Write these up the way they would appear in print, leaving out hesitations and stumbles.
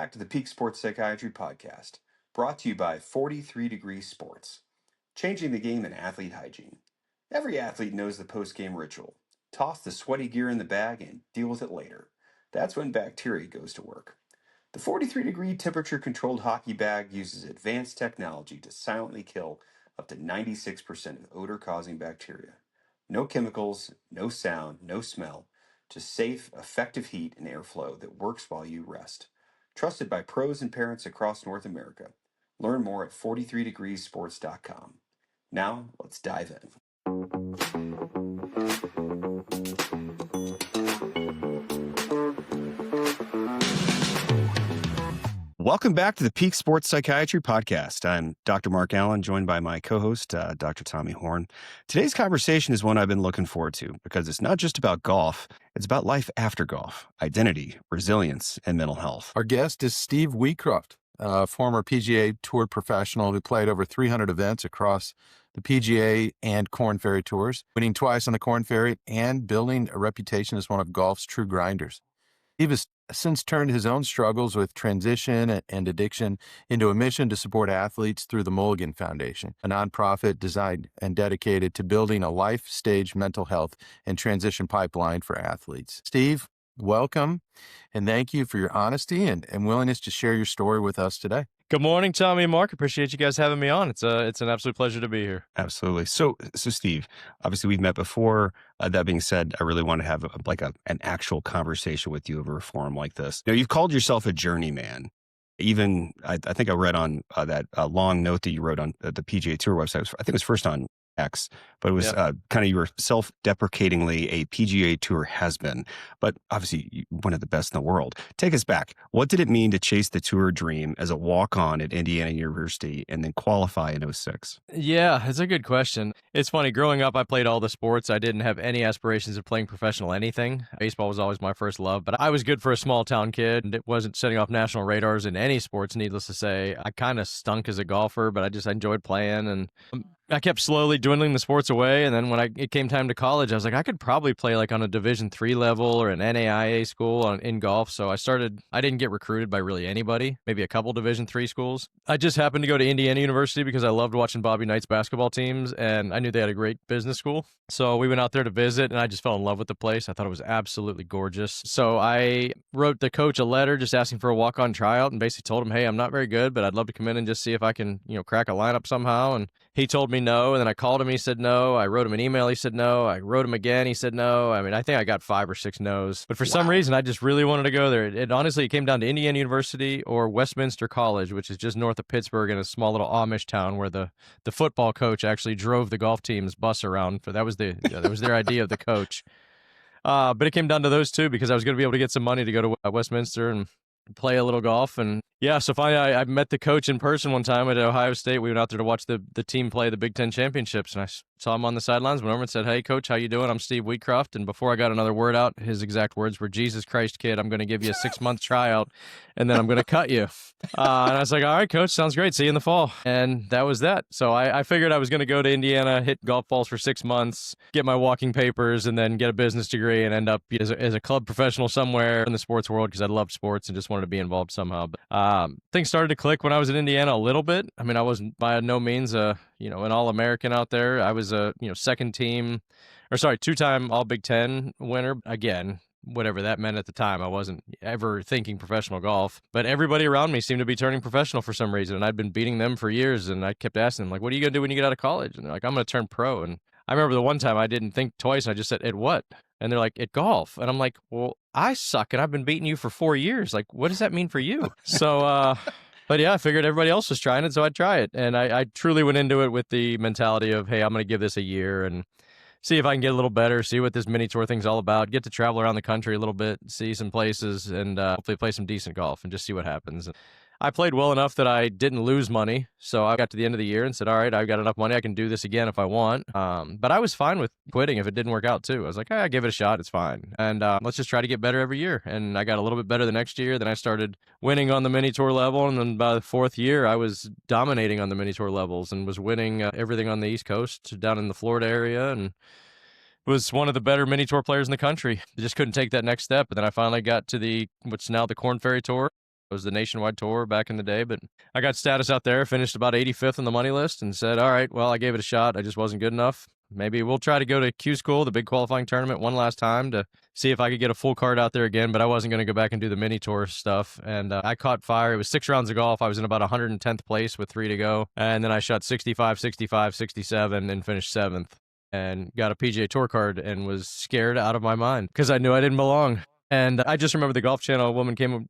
back to the Peak Sports Psychiatry Podcast, brought to you by 43 Degree Sports, changing the game in athlete hygiene. Every athlete knows the post-game ritual. Toss the sweaty gear in the bag and deal with it later. That's when bacteria goes to work. The 43-degree temperature-controlled hockey bag uses advanced technology to silently kill up to 96% of odor-causing bacteria. No chemicals, no sound, no smell, just safe, effective heat and airflow that works while you rest. Trusted by pros and parents across North America. Learn more at 43degreesports.com. Now, let's dive in. Welcome back to the Peak Sports Psychiatry Podcast. I'm Dr. Mark Allen, joined by my co-host, Dr. Tommy Horn. Today's conversation is one I've been looking forward to because it's not just about golf, it's about life after golf, identity, resilience, and mental health. Our guest is Steve Wheatcroft, a former PGA Tour professional who played over 300 events across the PGA and Korn Ferry Tours, winning twice on the Korn Ferry and building a reputation as one of golf's true grinders. Steve has since turned his own struggles with transition and addiction into a mission to support athletes through the Mulligan Foundation, a nonprofit designed and dedicated to building a life-stage mental health and transition pipeline for athletes. Steve, welcome, and thank you for your honesty and willingness to share your story with us today. Good morning, Tommy and Mark. Appreciate you guys having me on. It's an absolute pleasure to be here. Absolutely. So Steve, obviously we've met before. That being said, I really want to have an actual conversation with you over a forum like this. You've called yourself a journeyman. Even I think I read on that long note that you wrote on the PGA Tour website. I think it was first on X, but it was kind of, you were self-deprecatingly a PGA Tour has-been, but obviously one of the best in the world. Take us back. What did it mean to chase the tour dream as a walk-on at Indiana University and then qualify in 2006? Yeah, it's a good question. It's funny. Growing up, I played all the sports. I didn't have any aspirations of playing professional anything. Baseball was always my first love, but I was good for a small-town kid, and it wasn't setting off national radars in any sports, needless to say. I kind of stunk as a golfer, but I enjoyed playing, and I kept slowly dwindling the sports away, and then when it came time to college, I was like, I could probably play like on a Division III level or an NAIA school in golf. So I didn't get recruited by really anybody, maybe a couple Division III schools. I just happened to go to Indiana University because I loved watching Bobby Knight's basketball teams, and I knew they had a great business school. So we went out there to visit, and I just fell in love with the place. I thought it was absolutely gorgeous. So I wrote the coach a letter just asking for a walk-on tryout and basically told him, hey, I'm not very good, but I'd love to come in and just see if I can, crack a lineup somehow. And he told me no, and then I called him, he said no. I wrote him an email, he said no. I wrote him again, he said no. I mean, I think I got 5 or 6 no's. But for some reason, I just really wanted to go there. It came down to Indiana University or Westminster College, which is just north of Pittsburgh in a small little Amish town where the football coach actually drove the golf team's bus around. That was their idea of the coach. But it came down to those two because I was going to be able to get some money to go to Westminster and play a little golf. And yeah, so finally I met the coach in person one time at Ohio State. We went out there to watch the team play the Big Ten championships, and I saw him on the sidelines, went over and said, hey, coach, how you doing? I'm Steve Wheatcroft. And before I got another word out, his exact words were, Jesus Christ, kid, I'm going to give you a 6-month tryout, and then I'm going to cut you. And I was like, all right, coach, sounds great. See you in the fall. And that was that. So I figured I was going to go to Indiana, hit golf balls for 6 months, get my walking papers, and then get a business degree and end up as a club professional somewhere in the sports world because I loved sports and just wanted to be involved somehow. But things started to click when I was in Indiana a little bit. I mean, I wasn't by no means an All-American out there. I was a two-time All Big Ten winner. Again, whatever that meant at the time. I wasn't ever thinking professional golf, but everybody around me seemed to be turning professional for some reason. And I'd been beating them for years, and I kept asking them, like, what are you going to do when you get out of college? And they're like, I'm going to turn pro. And I remember the one time I didn't think twice, and I just said, at what? And they're like, at golf. And I'm like, well, I suck, and I've been beating you for 4 years. Like, what does that mean for you? So, but yeah, I figured everybody else was trying it, so I'd try it. And I truly went into it with the mentality of, hey, I'm going to give this a year and see if I can get a little better, see what this mini tour thing's all about, get to travel around the country a little bit, see some places, and hopefully play some decent golf and just see what happens. I played well enough that I didn't lose money, so I got to the end of the year and said, all right, I've got enough money, I can do this again if I want. But I was fine with quitting if it didn't work out, too. I was like, I give it a shot, it's fine. And let's just try to get better every year. And I got a little bit better the next year. Then I started winning on the mini tour level, and then by the 4th year, I was dominating on the mini tour levels and was winning everything on the East Coast down in the Florida area, and was one of the better mini tour players in the country. I just couldn't take that next step. And then I finally got to what's now the Korn Ferry Tour. It was the Nationwide Tour back in the day, but I got status out there, finished about 85th on the money list, and said, all right, well, I gave it a shot. I just wasn't good enough. Maybe we'll try to go to Q School, the big qualifying tournament, one last time to see if I could get a full card out there again, but I wasn't going to go back and do the mini tour stuff. And I caught fire. It was 6 rounds of golf. I was in about 110th place with 3 to go. And then I shot 65, 65, 67, and finished 7th. And got a PGA Tour card and was scared out of my mind because I knew I didn't belong. And I just remember the Golf Channel woman came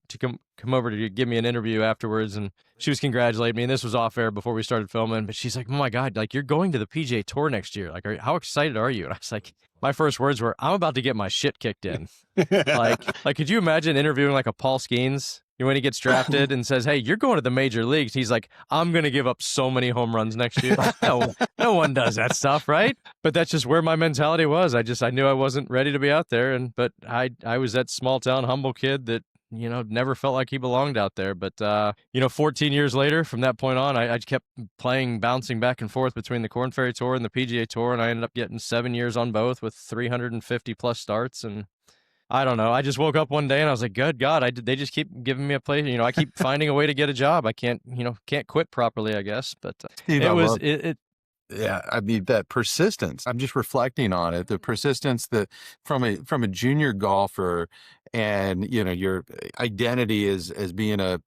over to give me an interview afterwards, and she was congratulating me. And this was off air before we started filming, but she's like, "Oh my God, like you're going to the PGA Tour next year. Like, how excited are you?" And I was like, my first words were, "I'm about to get my shit kicked in." like, could you imagine interviewing like a Paul Skeens when he gets drafted and says, "Hey, you're going to the major leagues"? He's like, "I'm going to give up so many home runs next year." No one does that stuff, right? But that's just where my mentality was. I knew I wasn't ready to be out there, but I was that small town humble kid that never felt like he belonged out there. But 14 years later, from that point on, I kept playing, bouncing back and forth between the Korn Ferry Tour and the PGA Tour, and I ended up getting 7 years on both with 350 plus starts. And I don't know. I just woke up one day and I was like, "Good God, they just keep giving me a place. I keep finding a way to get a job. I can't quit properly, I guess." But Steve, it yeah, I mean, that persistence, I'm just reflecting on it, the persistence that from a junior golfer, and your identity is as being a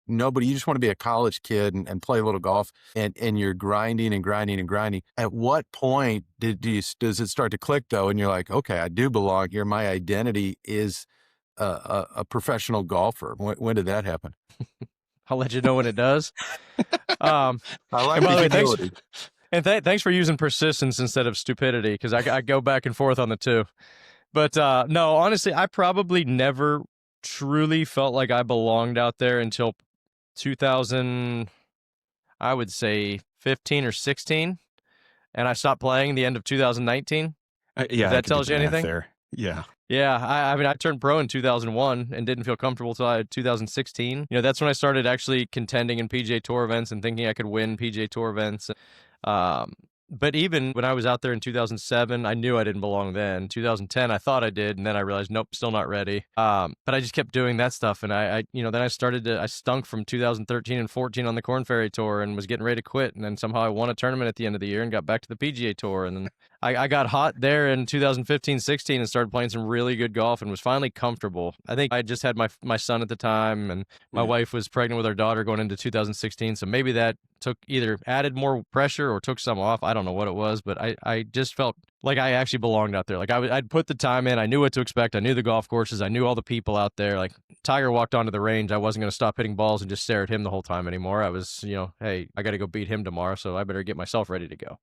nobody. You just want to be a college kid and play a little golf, and you're grinding and grinding and grinding. At what point does it start to click though, and you're like, "Okay, I do belong here. My identity is a professional golfer." When did that happen? I'll let you know when it does. I like by the the way, humility. thanks for using persistence instead of stupidity, because I go back and forth on the two. But no, honestly, I probably never truly felt like I belonged out there until 2000, I would say 15 or 16, and I stopped playing the end of 2019. Yeah, if that tells you anything. There. Yeah. Yeah, I mean, I turned pro in 2001 and didn't feel comfortable until 2016. That's when I started actually contending in PGA Tour events and thinking I could win PGA Tour events. But even when I was out there in 2007, I knew I didn't belong then. 2010, I thought I did, and then I realized, nope, still not ready. But I just kept doing that stuff, and then I stunk from 2013 and 14 on the Korn Ferry Tour and was getting ready to quit, and then somehow I won a tournament at the end of the year and got back to the PGA Tour, and then I got hot there in 2015-16 and started playing some really good golf and was finally comfortable. I think I just had my son at the time, and my wife was pregnant with our daughter going into 2016, so maybe that either added more pressure or took some off. I don't know what it was, but I just felt like I actually belonged out there. Like I'd put the time in. I knew what to expect. I knew the golf courses. I knew all the people out there. Like Tiger walked onto the range, I wasn't going to stop hitting balls and just stare at him the whole time anymore. I was, hey, I got to go beat him tomorrow, so I better get myself ready to go.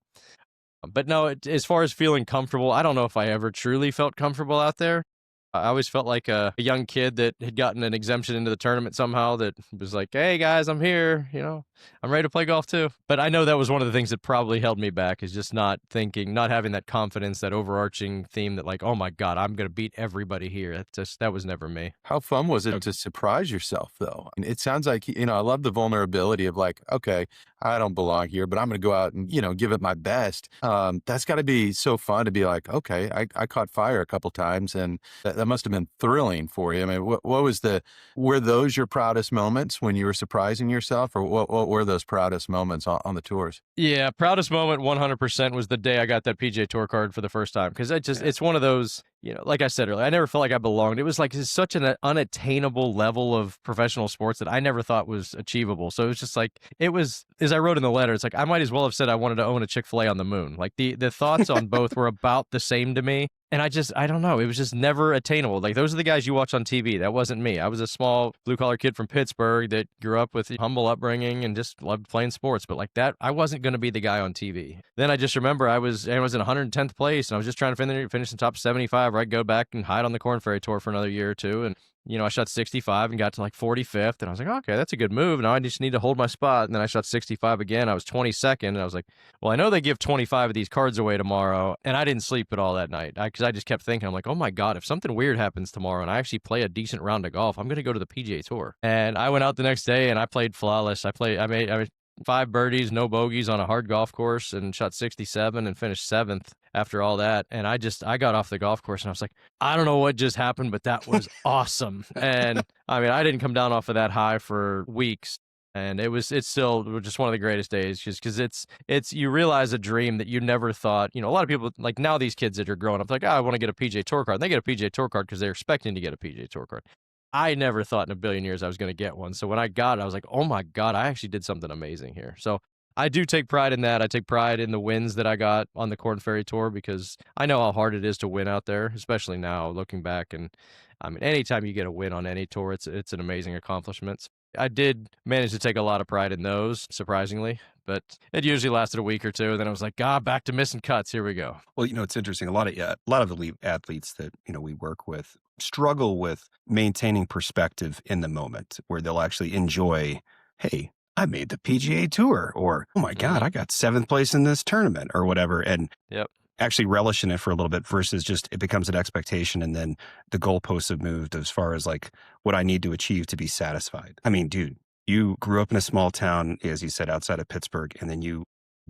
But no, as far as feeling comfortable, I don't know if I ever truly felt comfortable out there. I always felt like a young kid that had gotten an exemption into the tournament somehow, that was like, "Hey guys, I'm here, I'm ready to play golf too." But I know that was one of the things that probably held me back, is just not having that confidence, that overarching theme that like, "Oh my God, I'm going to beat everybody here." That was never me. How fun was it to surprise yourself though? And it sounds like, I love the vulnerability of like, okay, I don't belong here, but I'm going to go out and, give it my best. That's got to be so fun to be like, okay, I caught fire a couple times, and that must have been thrilling for you. I mean, were those your proudest moments when you were surprising yourself, or what were those proudest moments on the tours? Yeah, proudest moment 100% was the day I got that PGA Tour card for the first time, because it's one of those, like I said earlier, I never felt like I belonged. It was like such an unattainable level of professional sports that I never thought was achievable. So it was just like, it was, as I wrote in the letter, it's like I might as well have said I wanted to own a Chick-fil-A on the moon. Like the thoughts on both were about the same to me. And I don't know. It was just never attainable. Like, those are the guys you watch on TV. That wasn't me. I was a small blue-collar kid from Pittsburgh that grew up with a humble upbringing and just loved playing sports. But like that, I wasn't going to be the guy on TV. Then I just remember I was in 110th place, and I was just trying to finish in top 75, where I'd go back and hide on the Korn Ferry Tour for another year or two. And I shot 65 and got to like 45th, and I was like, okay, that's a good move. Now I just need to hold my spot. And then I shot 65 again. I was 22nd, and I was like, well, I know they give 25 of these cards away tomorrow. And I didn't sleep at all that night, because I just kept thinking, I'm like, oh my God, if something weird happens tomorrow and I actually play a decent round of golf, I'm going to go to the PGA Tour. And I went out the next day and I played flawless. I made 5 birdies, no bogeys on a hard golf course, and shot 67 and finished 7th. after all that. And I got off the golf course and I was like, I don't know what just happened, but that was awesome. And I mean, I didn't come down off of that high for weeks. And it's still just one of the greatest days, just because it's you realize a dream that you never thought. A lot of people, like now these kids that are growing up, like, I want to get a PGA Tour card. And they get a PGA Tour card because they're expecting to get a PGA Tour card. I never thought in a billion years I was going to get one. So when I got it, I was like, oh my God, I actually did something amazing here. So I do take pride in that. I take pride in the wins that I got on the Korn Ferry Tour, because I know how hard it is to win out there, especially now looking back. And I mean, anytime you get a win on any tour, it's an amazing accomplishment. I did manage to take a lot of pride in those, surprisingly, but it usually lasted a week or two. And then I was like, back to missing cuts. Here we go. Well, it's interesting. A lot of elite athletes that, we work with struggle with maintaining perspective in the moment, where they'll actually enjoy, hey, I made the PGA Tour, or, oh my God, I got 7th place in this tournament, or whatever. And actually relish in it for a little bit, versus just it becomes an expectation, and then the goalposts have moved as far as like what I need to achieve to be satisfied. I mean, dude, you grew up in a small town, as you said, outside of Pittsburgh, and then you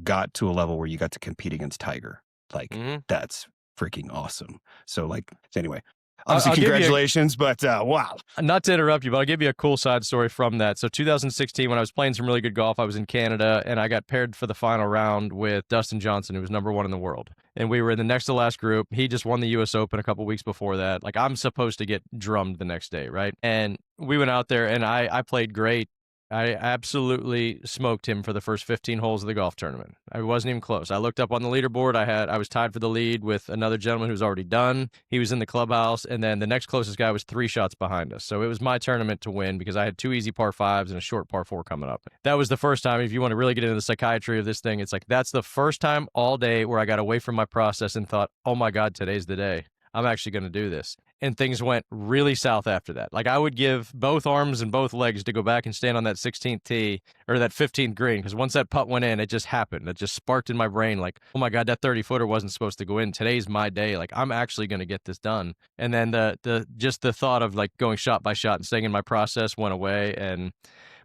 got to a level where you got to compete against Tiger. Like, that's freaking awesome. So anyway, obviously, congratulations, but wow. Not to interrupt you, but I'll give you a cool side story from that. So 2016, when I was playing some really good golf, I was in Canada, and I got paired for the final round with Dustin Johnson, who was #1 in the world. And we were in the next to last group. He just won the U.S. Open a couple weeks before that. Like, I'm supposed to get drummed the next day, right? And we went out there, and I played great. I absolutely smoked him for the first 15 holes of the golf tournament. I wasn't even close. I looked up on the leaderboard. I was tied for the lead with another gentleman who's already done. He was in the clubhouse, and then the next closest guy was 3 shots behind us. So it was my tournament to win, because I had 2 easy par 5s and a short par 4 coming up. That was the first time, if you want to really get into the psychiatry of this thing, it's like that's the first time all day where I got away from my process and thought, oh my God, today's the day. I'm actually going to do this. And things went really south after that. Like, I would give both arms and both legs to go back and stand on that 16th tee or that 15th green, because once that putt went in, it just happened. It just sparked in my brain like, oh my God, that 30-footer wasn't supposed to go in. Today's my day. Like, I'm actually going to get this done. And then the thought of like going shot by shot and staying in my process went away.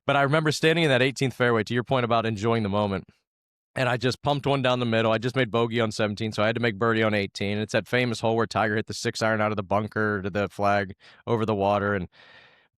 But I remember standing in that 18th fairway, to your point about enjoying the moment. And I just pumped one down the middle. I just made bogey on 17, so I had to make birdie on 18. And it's that famous hole where Tiger hit the 6-iron out of the bunker to the flag over the water.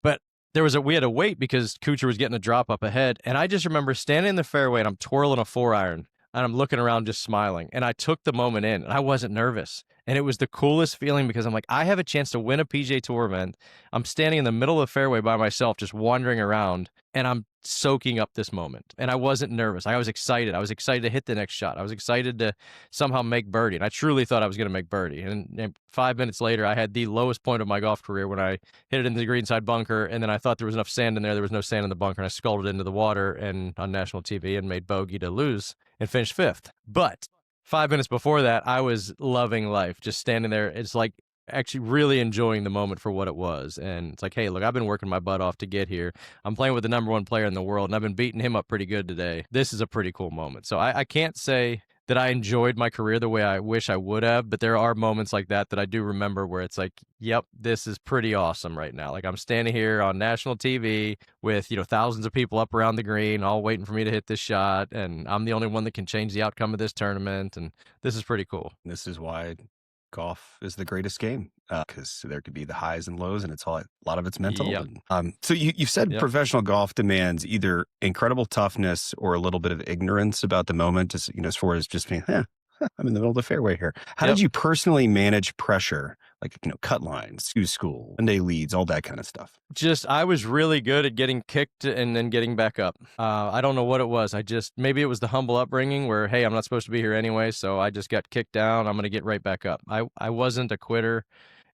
But we had to wait because Kuchar was getting a drop up ahead. And I just remember standing in the fairway, and I'm twirling a 4-iron, and I'm looking around just smiling. And I took the moment in, and I wasn't nervous. And it was the coolest feeling, because I'm like, I have a chance to win a PGA Tour event. I'm standing in the middle of the fairway by myself, just wandering around, and I'm soaking up this moment. And I wasn't nervous. I was excited. I was excited to hit the next shot. I was excited to somehow make birdie. And I truly thought I was going to make birdie. And 5 minutes later, I had the lowest point of my golf career when I hit it into the greenside bunker. And then I thought there was enough sand in there. There was no sand in the bunker. And I sculled it into the water and on national TV and made bogey to lose and finished 5th. But 5 minutes before that, I was loving life, just standing there. It's like actually really enjoying the moment for what it was. And it's like, hey, look, I've been working my butt off to get here. I'm playing with the #1 player in the world, and I've been beating him up pretty good today. This is a pretty cool moment. So I can't say that I enjoyed my career the way I wish I would have, but there are moments like that I do remember where it's like, yep, this is pretty awesome right now. Like, I'm standing here on national TV with, thousands of people up around the green, all waiting for me to hit this shot, and I'm the only one that can change the outcome of this tournament, and this is pretty cool. This is why golf is the greatest game, because there could be the highs and lows, and a lot of it's mental. Yep. So you've said professional golf demands either incredible toughness or a little bit of ignorance about the moment, as far as just being, I'm in the middle of the fairway here. How did you personally manage pressure, like, cut lines, school, Sunday leads, all that kind of stuff? I was really good at getting kicked and then getting back up. I don't know what it was. Maybe it was the humble upbringing where, hey, I'm not supposed to be here anyway, so I just got kicked down. I'm going to get right back up. I wasn't a quitter.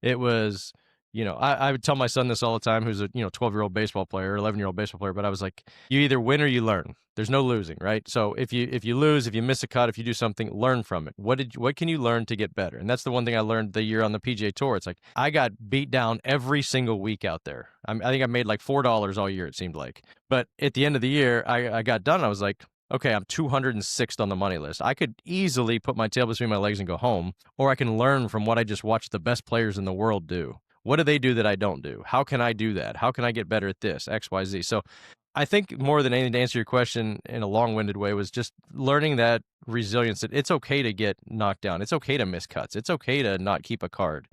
It was, I would tell my son this all the time, who's a 12-year-old baseball player, 11-year-old baseball player, but I was like, you either win or you learn. There's no losing, right? So if you lose, if you miss a cut, if you do something, learn from it. What can you learn to get better? And that's the one thing I learned the year on the PGA Tour. It's like, I got beat down every single week out there. I think I made like $4 all year, it seemed like. But at the end of the year, I got done. I was like, okay, I'm 206th on the money list. I could easily put my tail between my legs and go home, or I can learn from what I just watched the best players in the world do. What do they do that I don't do? How can I do that? How can I get better at this? X, Y, Z. So I think more than anything, to answer your question in a long-winded way, was just learning that resilience, that it's okay to get knocked down. It's okay to miss cuts. It's okay to not keep a card.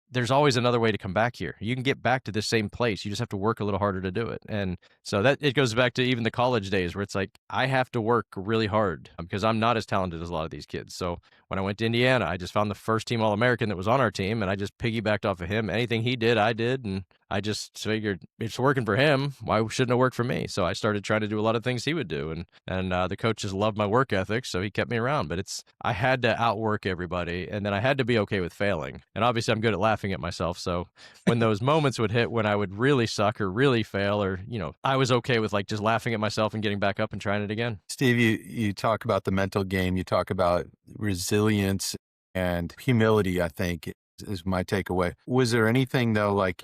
There's always another way to come back here. You can get back to the same place. You just have to work a little harder to do it. And so that it goes back to even the college days where it's like, I have to work really hard because I'm not as talented as a lot of these kids. So when I went to Indiana, I just found the first team All-American that was on our team, and I just piggybacked off of him. Anything he did, I did. And I just figured it's working for him. Why shouldn't it work for me? So I started trying to do a lot of things he would do. And the coaches loved my work ethic, so he kept me around. But I had to outwork everybody, and then I had to be okay with failing. And obviously I'm good at laughing at myself. So when those moments would hit when I would really suck or really fail, or, I was okay with like just laughing at myself and getting back up and trying it again. Steve, you talk about the mental game. You talk about resilience and humility, I think, is my takeaway. Was there anything, though, like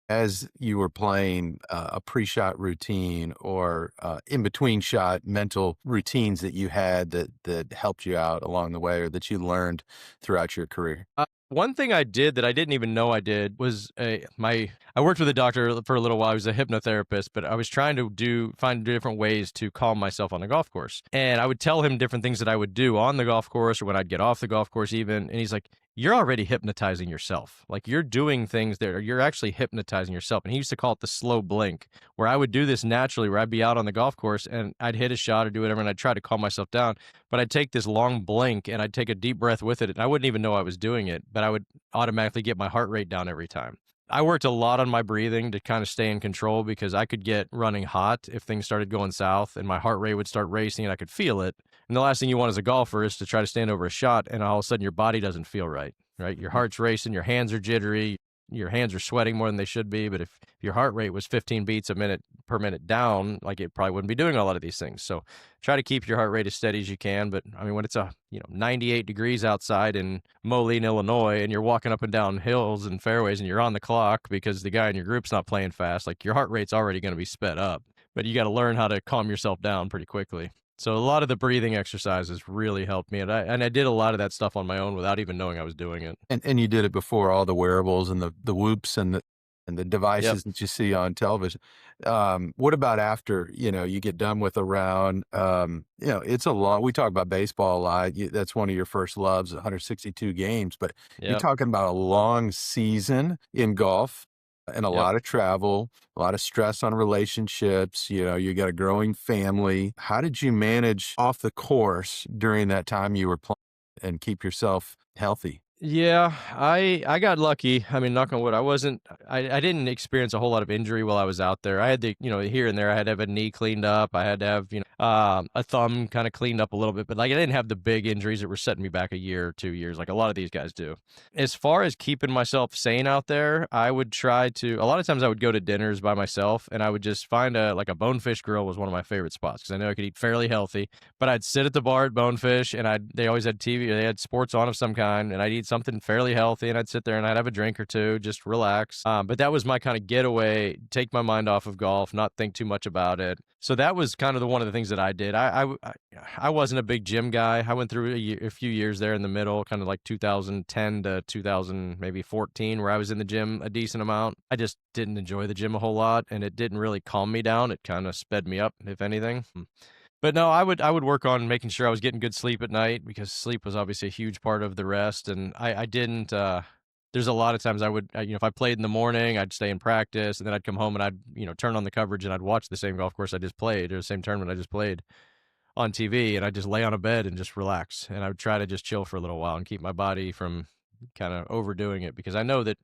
as you were playing a pre-shot routine or in between shot mental routines that you had that helped you out along the way or that you learned throughout your career? One thing I did that I didn't even know I did was I worked with a doctor for a little while. He was a hypnotherapist, but I was trying to find different ways to calm myself on the golf course. And I would tell him different things that I would do on the golf course or when I'd get off the golf course even. And he's like, you're already hypnotizing yourself. Like you're doing things that you're actually hypnotizing yourself. And he used to call it the slow blink, where I would do this naturally, where I'd be out on the golf course and I'd hit a shot or do whatever. And I'd try to calm myself down, but I'd take this long blink and I'd take a deep breath with it. And I wouldn't even know I was doing it, but I would automatically get my heart rate down every time. I worked a lot on my breathing to kind of stay in control because I could get running hot if things started going south and my heart rate would start racing and I could feel it. And the last thing you want as a golfer is to try to stand over a shot and all of a sudden your body doesn't feel right? Your heart's racing, your hands are jittery, your hands are sweating more than they should be. But if your heart rate was 15 beats per minute down, like it probably wouldn't be doing a lot of these things. So try to keep your heart rate as steady as you can. But I mean, when it's 98 degrees outside in Moline, Illinois, and you're walking up and down hills and fairways and you're on the clock because the guy in your group's not playing fast, like your heart rate's already going to be sped up. But you got to learn how to calm yourself down pretty quickly. So a lot of the breathing exercises really helped me. And I did a lot of that stuff on my own without even knowing I was doing it. And you did it before all the wearables and the whoops and the devices that you see on television. What about after, you get done with a round? It's a long, we talk about baseball a lot. That's one of your first loves, 162 games, but you're talking about a long season in golf. And a lot of travel, a lot of stress on relationships. You got a growing family. How did you manage off the course during that time you were playing and keep yourself healthy? Yeah, I got lucky. I mean, knock on wood, I didn't experience a whole lot of injury while I was out there. I had to, here and there, I had to have a knee cleaned up. I had to have, a thumb kind of cleaned up a little bit, but like I didn't have the big injuries that were setting me back a year or 2 years, like a lot of these guys do. As far as keeping myself sane out there, I would a lot of times I would go to dinners by myself and I would just find a Bonefish Grill was one of my favorite spots because I know I could eat fairly healthy, but I'd sit at the bar at Bonefish and they always had TV, they had sports on of some kind, and I'd eat something fairly healthy and I'd sit there and I'd have a drink or two, just relax. But that was my kind of getaway, take my mind off of golf, not think too much about it. So that was kind of one of the things that I did. I wasn't a big gym guy. I went through a few years there in the middle, kind of like 2010 to 2014, where I was in the gym a decent amount. I just didn't enjoy the gym a whole lot, and it didn't really calm me down. It kind of sped me up, if anything. But no, I would work on making sure I was getting good sleep at night because sleep was obviously a huge part of the rest. And I didn't, there's a lot of times I would, if I played in the morning, I'd stay in practice and then I'd come home and I'd, turn on the coverage and I'd watch the same golf course I just played or the same tournament I just played on TV, and I'd just lay on a bed and just relax. And I would try to just chill for a little while and keep my body from kind of overdoing it, because I know that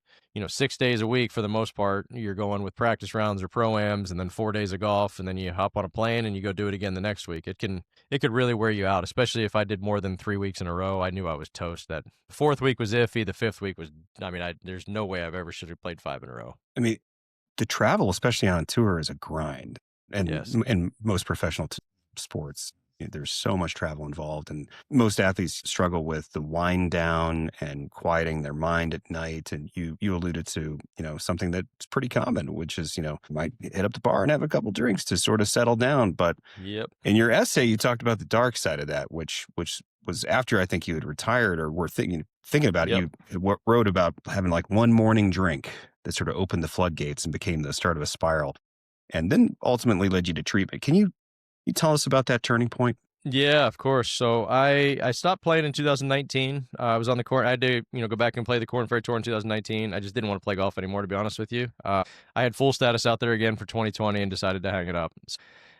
6 days a week for the most part you're going with practice rounds or pro-ams and then 4 days of golf, and then you hop on a plane and you go do it again the next week. It could really wear you out, especially if I did more than 3 weeks in a row. I knew I was toast. That fourth week was iffy, the fifth week was, there's no way I've ever should have played 5 in a row. I mean, the travel, especially on tour, is a grind, and Yes. in most professional sports, there's so much travel involved, and most athletes struggle with the wind down and quieting their mind at night. And you alluded to, something that's pretty common, which is, might hit up the bar and have a couple drinks to sort of settle down. But Yep. in your essay, you talked about the dark side of that, which was after I think you had retired or were thinking about it. Yep. You wrote about having like one morning drink that sort of opened the floodgates and became the start of a spiral. and then ultimately led you to treatment. Can you tell us about that turning point? Yeah, of course. So I stopped playing in 2019. I was on the court. I had to, go back and play the Korn Ferry Tour in 2019. I just didn't want to play golf anymore, to be honest with you. I had full status out there again for 2020 and decided to hang it up.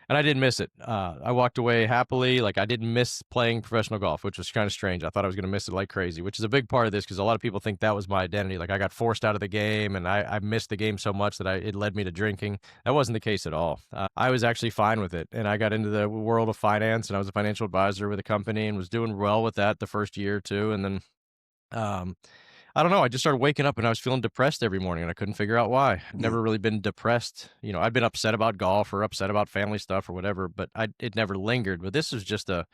And I didn't miss it. I walked away happily. Like, I didn't miss playing professional golf, which was kind of strange. I thought I was going to miss it like crazy, which is a big part of this because a lot of people think that was my identity. Like, I got forced out of the game and I missed the game so much that it led me to drinking. That wasn't the case at all. I was actually fine with it. And I got into the world of finance, and I was a financial advisor with a company and was doing well with that the first year or two. And then I don't know. I just started waking up and I was feeling depressed every morning and I couldn't figure out why. I'd never really been depressed. I'd been upset about golf or upset about family stuff or whatever, but it never lingered. But this was just a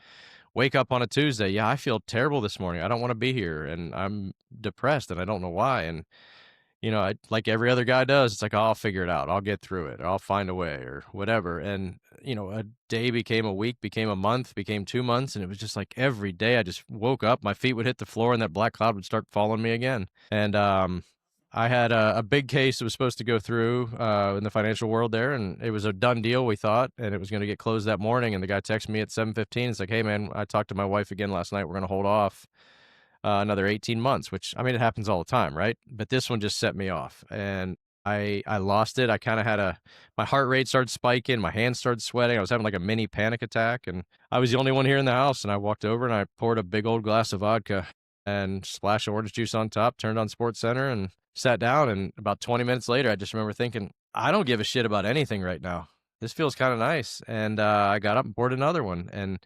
wake up on a Tuesday. Yeah, I feel terrible this morning. I don't want to be here and I'm depressed and I don't know why. And like every other guy does, it's like, oh, I'll figure it out. I'll get through it. Or I'll find a way or whatever. And, a day became a week, became a month, became 2 months. And it was just like every day I just woke up, my feet would hit the floor and that black cloud would start following me again. And I had a big case that was supposed to go through in the financial world there. And it was a done deal, we thought, and it was going to get closed that morning. And the guy texted me at 7:15. It's like, hey, man, I talked to my wife again last night. We're going to hold off another 18 months, which, I mean, it happens all the time, right? But this one just set me off and I lost it. I kind of had my heart rate started spiking, my hands started sweating. I was having like a mini panic attack and I was the only one here in the house. And I walked over and I poured a big old glass of vodka and splashed orange juice on top, turned on Sports Center and sat down. And about 20 minutes later, I just remember thinking, I don't give a shit about anything right now. This feels kind of nice. And I got up and poured another one. And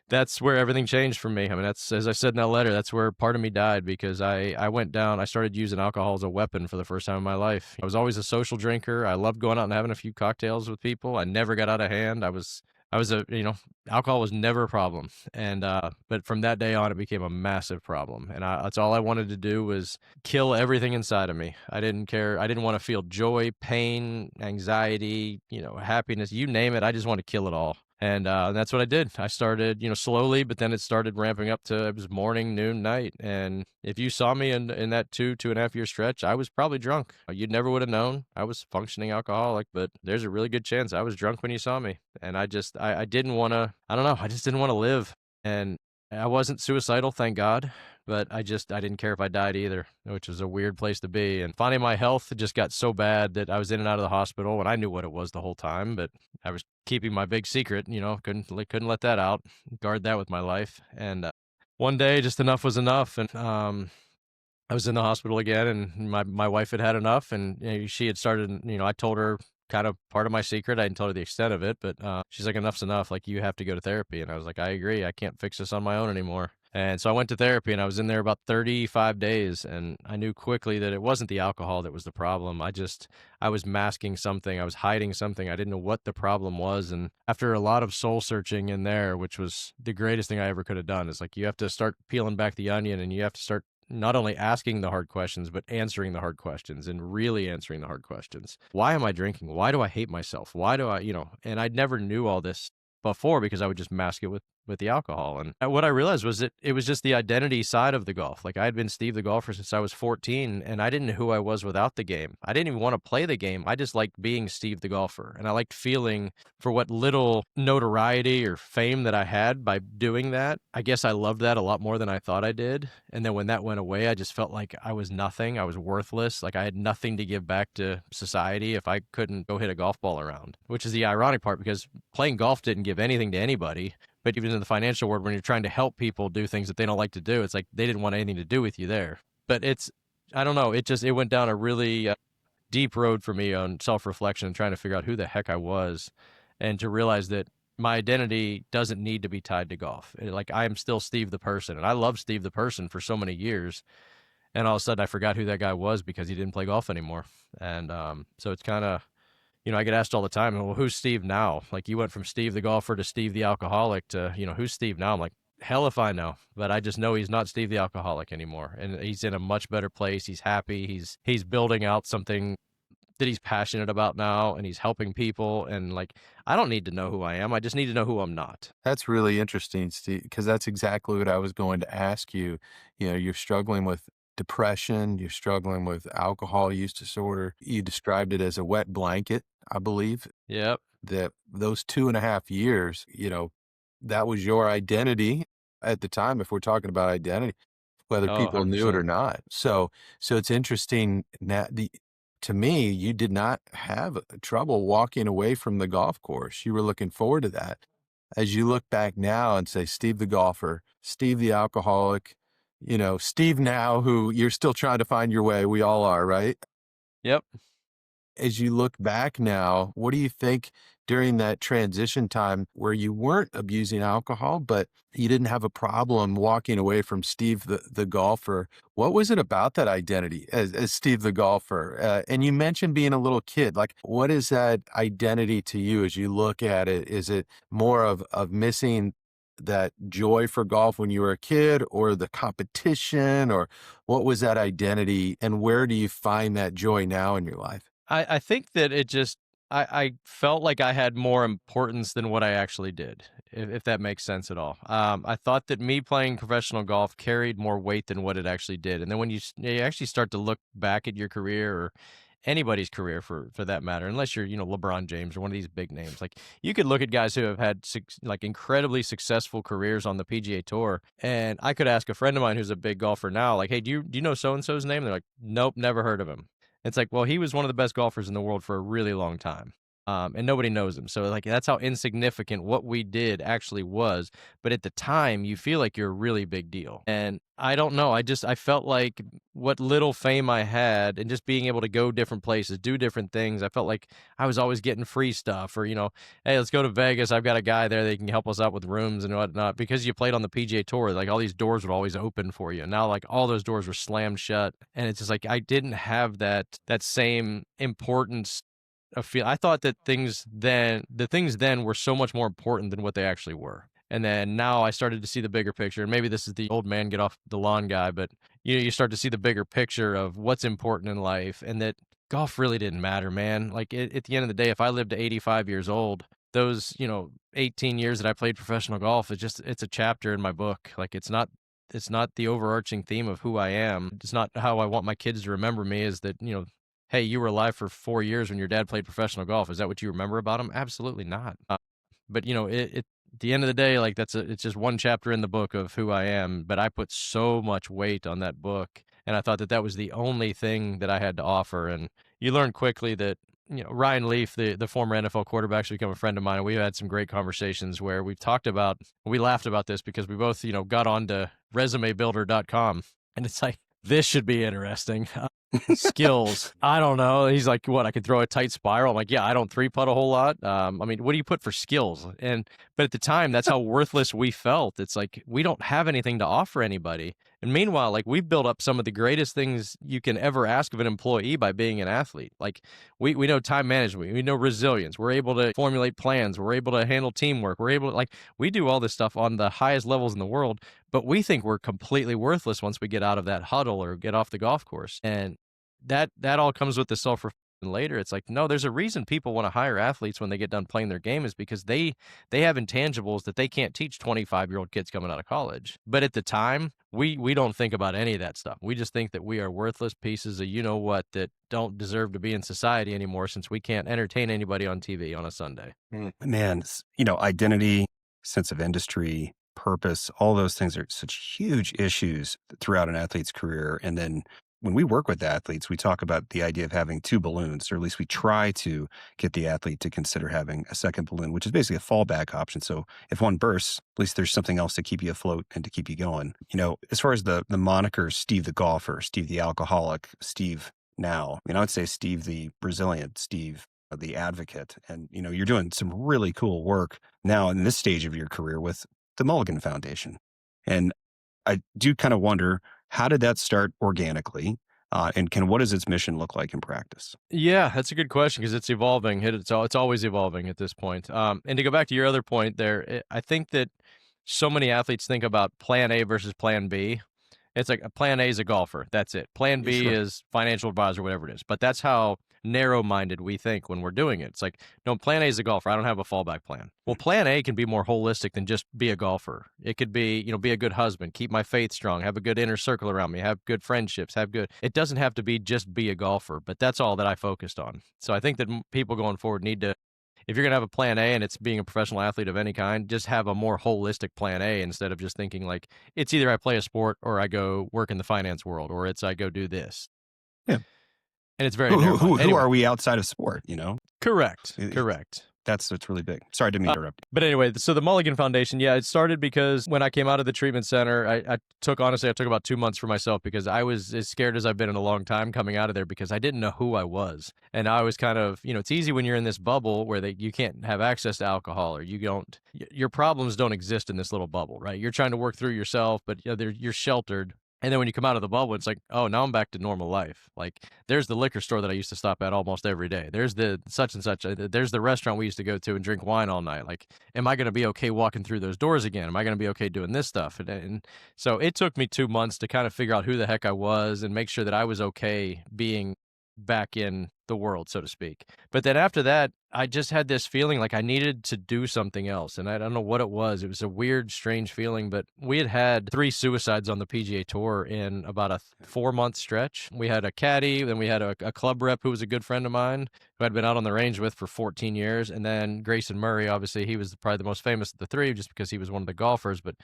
that's where everything changed for me. I mean, that's, as I said in that letter, that's where part of me died because I went down, I started using alcohol as a weapon for the first time in my life. I was always a social drinker. I loved going out and having a few cocktails with people. I never got out of hand. I was alcohol was never a problem. And, but from that day on, it became a massive problem. And that's all I wanted to do was kill everything inside of me. I didn't care. I didn't want to feel joy, pain, anxiety, happiness, you name it. I just wanted to kill it all. And that's what I did. I started, slowly, but then it started ramping up to, it was morning, noon, night. And if you saw me in that 2.5 year stretch, I was probably drunk. You never would have known. I was functioning alcoholic, but there's a really good chance I was drunk when you saw me. And I didn't want to, I don't know, I just didn't want to live. And I wasn't suicidal, thank God, but I didn't care if I died either, which was a weird place to be. And finally, my health just got so bad that I was in and out of the hospital, and I knew what it was the whole time, but I was keeping my big secret, couldn't let that out, guard that with my life. And one day, just enough was enough, and I was in the hospital again, and my wife had enough, and she had started, I told her kind of part of my secret. I didn't tell her the extent of it, but she's like, enough's enough. Like, you have to go to therapy. And I was like, I agree. I can't fix this on my own anymore. And so I went to therapy and I was in there about 35 days. And I knew quickly that it wasn't the alcohol that was the problem. I was masking something. I was hiding something. I didn't know what the problem was. And after a lot of soul searching in there, which was the greatest thing I ever could have done, is like, you have to start peeling back the onion and you have to start not only asking the hard questions, but answering the hard questions and really answering the hard questions. Why am I drinking? Why do I hate myself? Why do I, and I never knew all this before because I would just mask it with the alcohol. And what I realized was that it was just the identity side of the golf. Like, I had been Steve the golfer since I was 14 and I didn't know who I was without the game. I didn't even want to play the game. I just liked being Steve the golfer. And I liked feeling for what little notoriety or fame that I had by doing that. I guess I loved that a lot more than I thought I did. And then when that went away, I just felt like I was nothing. I was worthless. Like, I had nothing to give back to society if I couldn't go hit a golf ball around, which is the ironic part because playing golf didn't give anything to anybody. But even in the financial world, when you're trying to help people do things that they don't like to do, it's like they didn't want anything to do with you there. But I don't know, it went down a really deep road for me on self-reflection and trying to figure out who the heck I was and to realize that my identity doesn't need to be tied to golf. Like, I am still Steve the person, and I loved Steve the person for so many years. And all of a sudden, I forgot who that guy was because he didn't play golf anymore. And so it's kind of, I get asked all the time, well, who's Steve now? Like, you went from Steve the golfer to Steve the alcoholic to, who's Steve now? I'm like, hell if I know. But I just know he's not Steve the alcoholic anymore. And he's in a much better place. He's happy. He's building out something that he's passionate about now, and he's helping people. And like, I don't need to know who I am. I just need to know who I'm not. That's really interesting, Steve, because that's exactly what I was going to ask you. You're struggling with depression, you're struggling with alcohol use disorder. You described it as a wet blanket. I believe. Yep. That those 2.5 years, that was your identity at the time, if we're talking about identity, whether Oh, people knew it 100%. or not. So it's interesting that to me, you did not have trouble walking away from the golf course. You were looking forward to that. As you look back now and say, Steve the golfer, Steve the alcoholic, Steve now, who you're still trying to find your way. We all are, right? Yep. As you look back now, what do you think during that transition time where you weren't abusing alcohol, but you didn't have a problem walking away from Steve the golfer? What was it about that identity as Steve the golfer? And you mentioned being a little kid. Like, what is that identity to you as you look at it? Is it more of missing that joy for golf when you were a kid, or the competition, or what was that identity, and where do you find that joy now in your life? I think that it just, I felt like I had more importance than what I actually did, if that makes sense at all. I thought that me playing professional golf carried more weight than what it actually did. And then when you actually start to look back at your career, or anybody's career for that matter, unless you're, LeBron James or one of these big names, like you could look at guys who have had like incredibly successful careers on the PGA Tour. And I could ask a friend of mine who's a big golfer now, like, hey, do you know so-and-so's name? They're like, nope, never heard of him. It's like, well, he was one of the best golfers in the world for a really long time. And nobody knows him. So like, that's how insignificant what we did actually was. But at the time, you feel like you're a really big deal. And I don't know. I felt like what little fame I had, and just being able to go different places, do different things, I felt like I was always getting free stuff, or, hey, let's go to Vegas. I've got a guy there that can help us out with rooms and whatnot. Because you played on the PGA Tour, like all these doors would always open for you. Now, like all those doors were slammed shut. And it's just like, I didn't have that same importance. I thought that the things then were so much more important than what they actually were. And then now I started to see the bigger picture. And maybe this is the old man get off the lawn guy, but you start to see the bigger picture of what's important in life, and that golf really didn't matter, man. Like at the end of the day, if I lived to 85 years old, those, 18 years that I played professional golf, it's a chapter in my book. Like it's not the overarching theme of who I am. It's not how I want my kids to remember me, is that, hey, you were alive for 4 years when your dad played professional golf. Is that what you remember about him? Absolutely not. But at the end of the day, like it's just one chapter in the book of who I am. But I put so much weight on that book, and I thought that was the only thing that I had to offer. And you learn quickly that, Ryan Leaf, the former NFL quarterback, has become a friend of mine. And we've had some great conversations where we laughed about this, because we both, got onto resumebuilder.com, and it's like, this should be interesting. Skills. I don't know. He's like, what? I could throw a tight spiral. I'm like, yeah, I don't 3-putt a whole lot. I mean, what do you put for skills? But at the time, that's how worthless we felt. It's like, we don't have anything to offer anybody. And meanwhile, like, we've built up some of the greatest things you can ever ask of an employee by being an athlete. Like, we know time management, we know resilience, we're able to formulate plans, we're able to handle teamwork, we do all this stuff on the highest levels in the world, but we think we're completely worthless once we get out of that huddle or get off the golf course. And that all comes with the self-reflection later. It's like, no, there's a reason people want to hire athletes when they get done playing their game, is because they have intangibles that they can't teach 25-year-old kids coming out of college. But at the time, we don't think about any of that stuff. We just think that we are worthless pieces of what that don't deserve to be in society anymore, since we can't entertain anybody on TV on a Sunday. Man, identity, sense of industry, purpose, all those things are such huge issues throughout an athlete's career. And then when we work with athletes, we talk about the idea of having two balloons, or at least we try to get the athlete to consider having a second balloon, which is basically a fallback option. So if one bursts, at least there's something else to keep you afloat and to keep you going. As far as the moniker Steve the golfer, Steve the alcoholic, Steve now, I would say Steve the resilient, Steve the advocate. And, you're doing some really cool work now in this stage of your career with the Mulligan Foundation. And I do kind of wonder, how did that start organically? And what does its mission look like in practice? Yeah, that's a good question, because it's evolving. It's always evolving at this point. And to go back to your other point there, I think that so many athletes think about plan A versus plan B. It's like, a plan A is a golfer. That's it. Plan B Sure. is financial advisor, whatever it is. But that's how narrow-minded we think when we're doing it. It's like, no, plan A is a golfer. I don't have a fallback plan. Well, plan A can be more holistic than just be a golfer. It could be, be a good husband, keep my faith strong, have a good inner circle around me, have good friendships, it doesn't have to be just be a golfer, but that's all that I focused on. So I think that people going forward need to, if you're going to have a plan A and it's being a professional athlete of any kind, just have a more holistic plan A instead of just thinking like it's either I play a sport or I go work in the finance world or it's I go do this. Yeah. And it's very who are we outside of sport, Correct. That's what's really big. Sorry, I didn't mean to interrupt. But anyway, so the Mulligan Foundation, it started because when I came out of the treatment center, I took about 2 months for myself because I was as scared as I've been in a long time coming out of there because I didn't know who I was. And I was kind of, it's easy when you're in this bubble where you can't have access to alcohol or your problems don't exist in this little bubble, right? You're trying to work through yourself, but you're sheltered. And then when you come out of the bubble, it's like, oh, now I'm back to normal life. Like, there's the liquor store that I used to stop at almost every day. There's the such and such. There's the restaurant we used to go to and drink wine all night. Like, am I going to be okay walking through those doors again? Am I going to be okay doing this stuff? And so it took me 2 months to kind of figure out who the heck I was and make sure that I was okay being back in the world, so to speak. But then after that, I just had this feeling like I needed to do something else. And I don't know what it was. It was a weird, strange feeling, but we had 3 suicides on the PGA Tour in about a 4-month stretch. We had a caddy, then we had a club rep who was a good friend of mine who I'd been out on the range with for 14 years. And then Grayson Murray, obviously, he was probably the most famous of the 3 just because he was one of the golfers. But,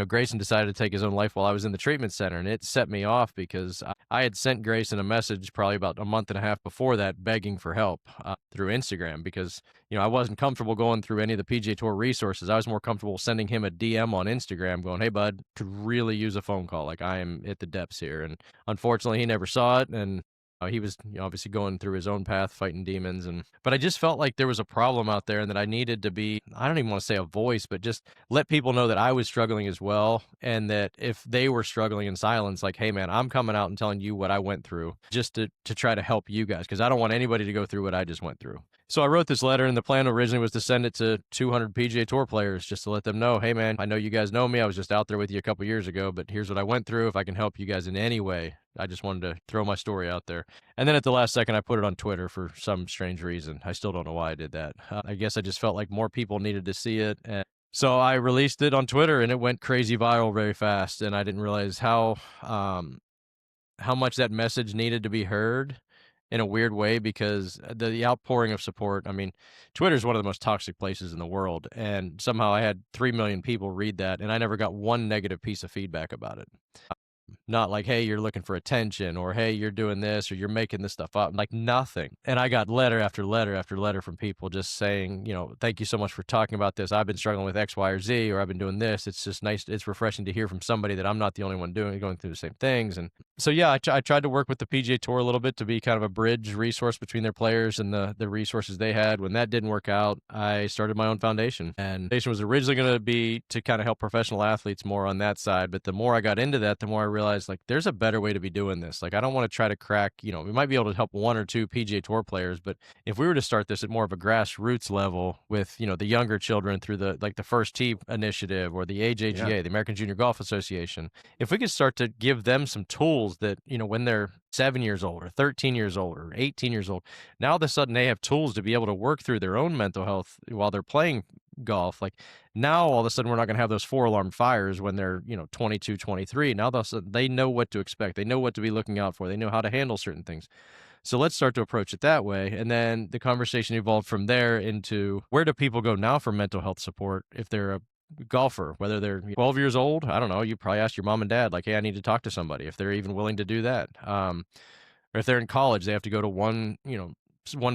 Grayson decided to take his own life while I was in the treatment center. And it set me off because I had sent Grayson a message probably about a month and a half before that begging for help through Instagram because, I wasn't comfortable going through any of the PGA Tour resources. I was more comfortable sending him a DM on Instagram going, hey, bud, could really use a phone call. Like, I am at the depths here. And unfortunately, he never saw it. And he was obviously going through his own path, fighting demons. But I just felt like there was a problem out there and that I needed to be, I don't even want to say a voice, but just let people know that I was struggling as well. And that if they were struggling in silence, like, hey, man, I'm coming out and telling you what I went through just to try to help you guys because I don't want anybody to go through what I just went through. So I wrote this letter, and the plan originally was to send it to 200 PGA Tour players just to let them know, hey, man, I know you guys know me. I was just out there with you a couple years ago, but here's what I went through. If I can help you guys in any way, I just wanted to throw my story out there. And then at the last second, I put it on Twitter for some strange reason. I still don't know why I did that. I guess I just felt like more people needed to see it. And so I released it on Twitter, and it went crazy viral very fast. And I didn't realize how much that message needed to be heard in a weird way because the outpouring of support, I mean, Twitter is one of the most toxic places in the world. And somehow I had 3 million people read that, and I never got one negative piece of feedback about it. Not like, hey, you're looking for attention or, hey, you're doing this or you're making this stuff up. Like nothing. And I got letter after letter after letter from people just saying, thank you so much for talking about this. I've been struggling with X, Y, or Z, or I've been doing this. It's just nice. It's refreshing to hear from somebody that I'm not the only one going through the same things. And so, yeah, I tried to work with the PGA Tour a little bit to be kind of a bridge resource between their players and the resources they had. When that didn't work out, I started my own foundation. And the foundation was originally going to be to kind of help professional athletes more on that side. But the more I got into that, the more I realized like there's a better way to be doing this. Like I don't want to try to crack, we might be able to help 1 or 2 PGA Tour players, but if we were to start this at more of a grassroots level with, the younger children through the First Tee initiative or the AJGA, the American Junior Golf Association, if we could start to give them some tools that, when they're 7 years old or 13 years old or 18 years old, now all of a sudden they have tools to be able to work through their own mental health while they're playing golf. Like now all of a sudden we're not going to have those 4-alarm fires when they're 22, 23. Now they know what to expect. They know what to be looking out for. They know how to handle certain things. So let's start to approach it that way. And then the conversation evolved from there into where do people go now for mental health support if they're a golfer, whether they're 12 years old. I don't know. You probably ask your mom and dad like, hey, I need to talk to somebody, if they're even willing to do that. Or if they're in college, they have to go to one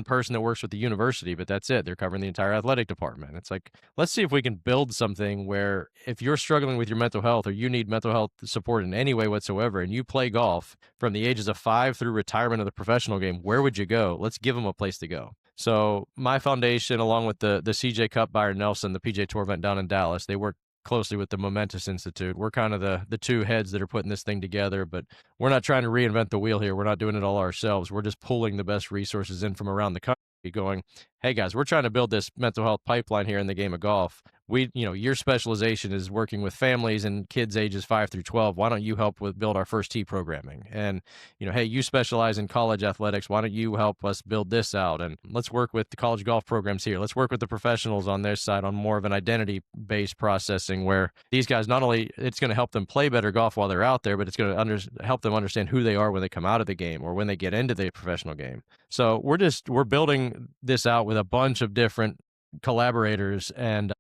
person that works with the university, but that's it. They're covering the entire athletic department. It's like, let's see if we can build something where if you're struggling with your mental health or you need mental health support in any way whatsoever, and you play golf from the ages of 5 through retirement of the professional game, where would you go? Let's give them a place to go. So my foundation, along with the CJ Cup, Byron Nelson, the PGA Tour event down in Dallas, they work closely with the Momentous Institute. We're kind of the 2 heads that are putting this thing together, but we're not trying to reinvent the wheel here. We're not doing it all ourselves. We're just pulling the best resources in from around the country going, hey guys, we're trying to build this mental health pipeline here in the game of golf. your specialization is working with families and kids ages 5 through 12. Why don't you help with build our first tee programming? And, hey, you specialize in college athletics. Why don't you help us build this out? And let's work with the college golf programs here. Let's work with the professionals on their side on more of an identity-based processing where these guys, not only it's going to help them play better golf while they're out there, but it's going to help them understand who they are when they come out of the game or when they get into the professional game. So we're building this out with a bunch of different collaborators, and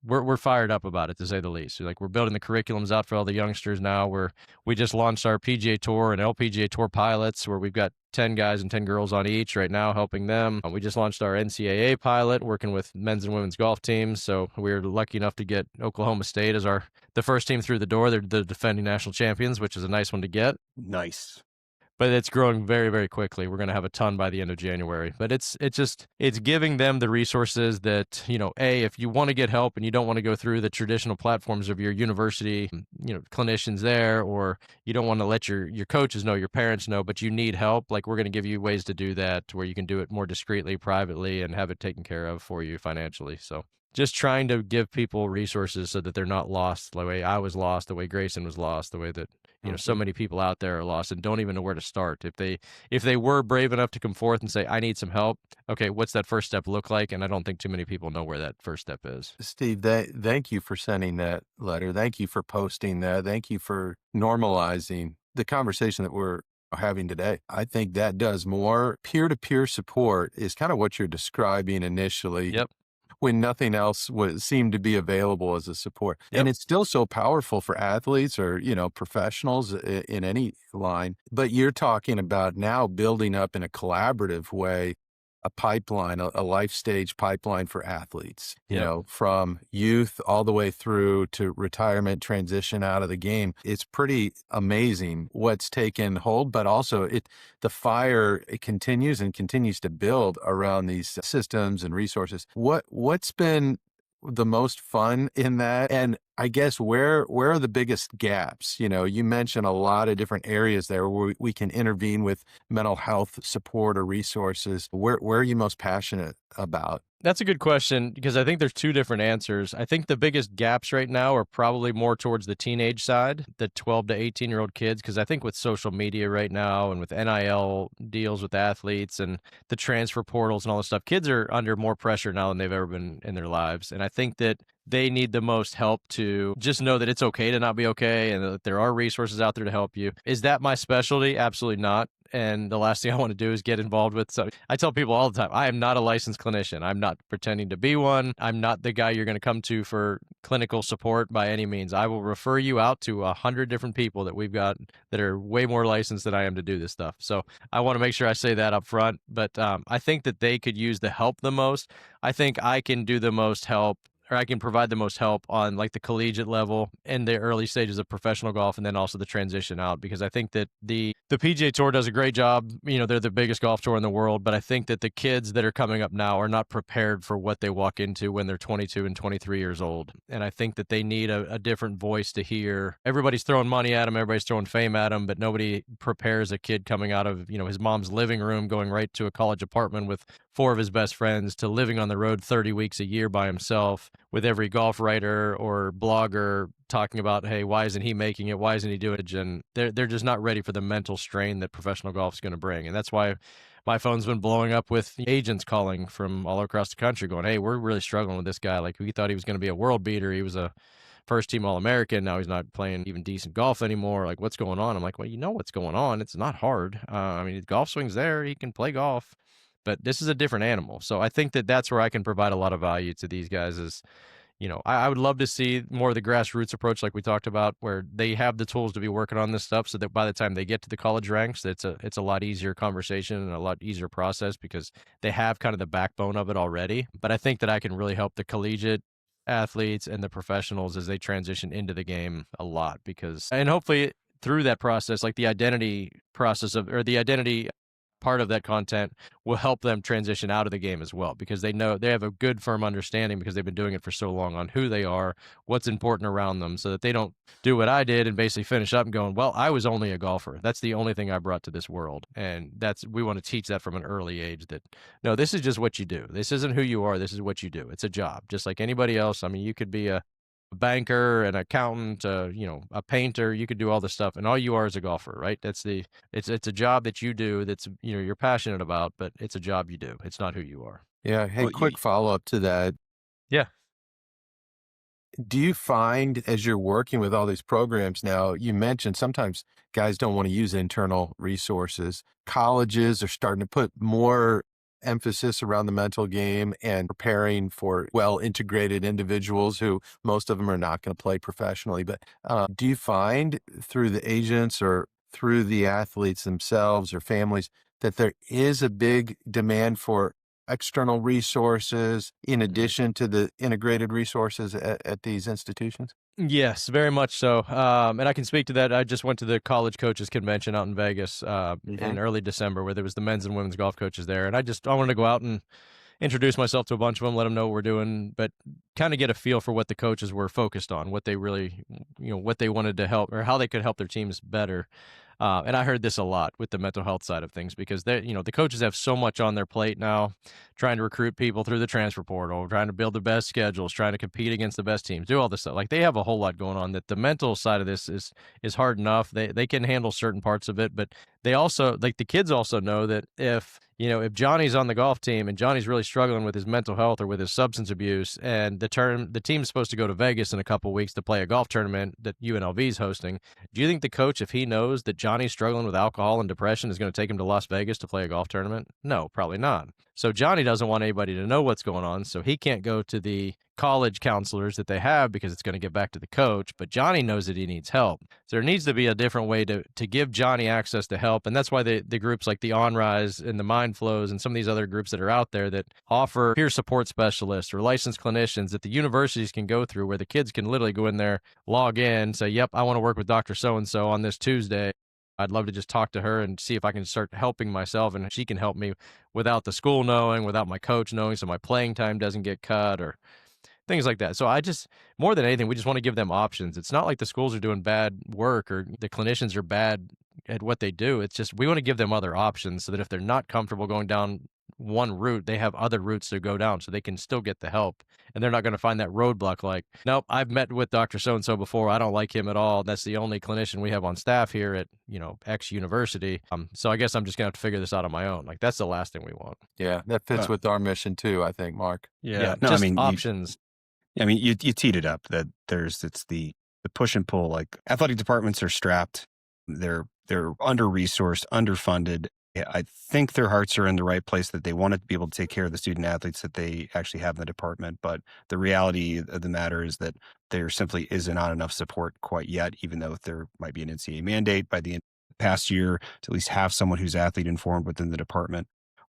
we're fired up about it, to say the least. Like, we're building the curriculums out for all the youngsters now. We just launched our PGA Tour and LPGA Tour pilots, where we've got 10 guys and 10 girls on each right now helping them. We just launched our NCAA pilot, working with men's and women's golf teams. So we're lucky enough to get Oklahoma State as the first team through the door. They're the defending national champions, which is a nice one to get. Nice. But it's growing very, very quickly. We're going to have a ton by the end of January. But it's giving them the resources that, if you want to get help and you don't want to go through the traditional platforms of your university, clinicians there, or you don't want to let your coaches know, your parents know, but you need help, like, we're going to give you ways to do that where you can do it more discreetly, privately, and have it taken care of for you financially. So just trying to give people resources so that they're not lost the way I was lost, the way Grayson was lost, the way that so many people out there are lost and don't even know where to start. If they were brave enough to come forth and say, I need some help, okay, what's that first step look like? And I don't think too many people know where that first step is. Steve, thank you for sending that letter. Thank you for posting that. Thank you for normalizing the conversation that we're having today. I think that does more. Peer-to-peer support is kind of what you're describing initially. Yep. When nothing else seemed to be available as a support. Yep. And it's still so powerful for athletes or, professionals in any line. But you're talking about now building up in a collaborative way a pipeline, a life stage pipeline for athletes, from youth all the way through to retirement, transition out of the game. It's pretty amazing what's taken hold, but also the fire, it continues to build around these systems and resources. What's been the most fun in that? And I guess where are the biggest gaps? You mentioned a lot of different areas there where we can intervene with mental health support or resources. Where are you most passionate about? That's a good question, because I think there's two different answers. I think the biggest gaps right now are probably more towards the teenage side, the 12 to 18-year-old kids, because I think with social media right now and with NIL deals with athletes and the transfer portals and all this stuff, kids are under more pressure now than they've ever been in their lives. And I think that they need the most help to just know that it's okay to not be okay and that there are resources out there to help you. Is that my specialty? Absolutely not. And the last thing I want to do is get involved with. So I tell people all the time, I am not a licensed clinician. I'm not pretending to be one. I'm not the guy you're going to come to for clinical support by any means. I will refer you out to 100 different people that we've got that are way more licensed than I am to do this stuff. So I want to make sure I say that up front. But I think that they could use the help the most. I think I can do the most help, or I can provide the most help on like the collegiate level and the early stages of professional golf, and then also the transition out, because I think that the PGA Tour does a great job. They're the biggest golf tour in the world, but I think that the kids that are coming up now are not prepared for what they walk into when they're 22 and 23 years old. And I think that they need a different voice to hear. Everybody's throwing money at them, everybody's throwing fame at them, but nobody prepares a kid coming out of, his mom's living room, going right to a college apartment with 4 of his best friends, to living on the road 30 weeks a year by himself, with every golf writer or blogger talking about, hey, why isn't he making it? Why isn't he doing it? And they're just not ready for the mental strain that professional golf is going to bring. And that's why my phone's been blowing up with agents calling from all across the country going, hey, we're really struggling with this guy. Like, we thought he was going to be a world beater. He was a first team All-American. Now he's not playing even decent golf anymore. Like, what's going on? I'm like, well, you know what's going on. It's not hard. The golf swing's there. He can play golf. But this is a different animal. So I think that that's where I can provide a lot of value to these guys is, I would love to see more of the grassroots approach like we talked about, where they have the tools to be working on this stuff so that by the time they get to the college ranks, it's a lot easier conversation and a lot easier process because they have kind of the backbone of it already. But I think that I can really help the collegiate athletes and the professionals as they transition into the game a lot, because, and hopefully through that process, like the identity process of, or the identity part of that content will help them transition out of the game as well, because they know they have a good firm understanding, because they've been doing it for so long, on who they are, what's important around them, so that they don't do what I did and basically finish up and going, well, I was only a golfer. That's the only thing I brought to this world. And we want to teach that from an early age, that no, this is just what you do. This isn't who you are. This is what you do. It's a job, just like anybody else. I mean, you could be a banker, an accountant, a painter. You could do all this stuff, and all you are is a golfer, right? It's a job that you do. That's, you're passionate about, but it's a job you do. It's not who you are. Yeah. Hey, Well, quick follow up to that. Yeah. Do you find, as you're working with all these programs now, you mentioned sometimes guys don't want to use internal resources. Colleges are starting to put more emphasis around the mental game and preparing for well-integrated individuals who most of them are not going to play professionally. But do you find through the agents or through the athletes themselves or families that there is a big demand for external resources in addition to the integrated resources at these institutions? Yes, very much so. And I can speak to that. I just went to the college coaches convention out in Vegas in early December, where there was the men's and women's golf coaches there. And I wanted to go out and introduce myself to a bunch of them, let them know what we're doing, but kind of get a feel for what the coaches were focused on, what they really, what they wanted to help, or how they could help their teams better. And I heard this a lot with the mental health side of things, because the coaches have so much on their plate now, trying to recruit people through the transfer portal, trying to build the best schedules, trying to compete against the best teams, do all this stuff. Like, they have a whole lot going on, that the mental side of this is hard enough. They can handle certain parts of it, but they also, like, the kids also know that if Johnny's on the golf team and Johnny's really struggling with his mental health or with his substance abuse, and the team's supposed to go to Vegas in a couple of weeks to play a golf tournament that UNLV is hosting, do you think the coach, if he knows that Johnny's struggling with alcohol and depression, is going to take him to Las Vegas to play a golf tournament? No, probably not. So Johnny doesn't want anybody to know what's going on, so he can't go to the college counselors that they have, because it's going to get back to the coach. But Johnny knows that he needs help. So there needs to be a different way to give Johnny access to help. And that's why the groups like the On Rise and the Mind Flows and some of these other groups that are out there that offer peer support specialists or licensed clinicians that the universities can go through, where the kids can literally go in there, log in, say, yep, I want to work with Dr. So-and-so on this Tuesday. I'd love to just talk to her and see if I can start helping myself, and she can help me without the school knowing, without my coach knowing, so my playing time doesn't get cut, or things like that. So more than anything, we just want to give them options. It's not like the schools are doing bad work or the clinicians are bad at what they do. It's just, we want to give them other options, so that if they're not comfortable going down one route, they have other routes to go down, so they can still get the help. And they're not going to find that roadblock like, nope, I've met with Dr. So-and-so before. I don't like him at all. That's the only clinician we have on staff here at, X university. So I guess I'm just going to have to figure this out on my own. Like, that's the last thing we want. Yeah, that fits with our mission too, I think, Mark. Yeah, No, just I mean, options. you teed it up that it's the push and pull. Like, athletic departments are strapped. They're under-resourced, underfunded. I think their hearts are in the right place, that they want to be able to take care of the student athletes that they actually have in the department. But the reality of the matter is that there simply isn't enough support quite yet, even though there might be an NCAA mandate by the end of the past year to at least have someone who's athlete informed within the department.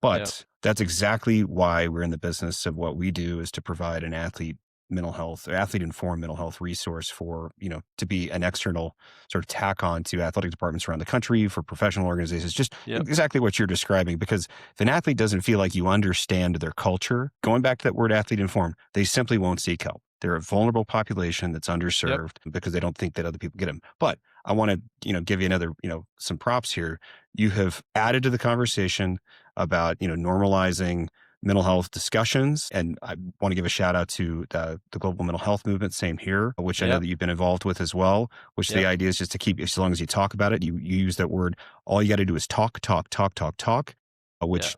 But that's exactly why we're in the business of what we do, is to provide an athlete mental health, or athlete informed mental health resource for, to be an external sort of tack on to athletic departments around the country, for professional organizations, just exactly what you're describing. Because if an athlete doesn't feel like you understand their culture, going back to that word athlete informed, they simply won't seek help. They're a vulnerable population that's underserved because they don't think that other people get them. But I want to, give you another, some props here. You have added to the conversation about, normalizing mental health discussions. And I want to give a shout out to the global mental health movement, same here, which I know that you've been involved with as well, which the idea is just to keep, as long as you talk about it, you use that word, all you got to do is talk, which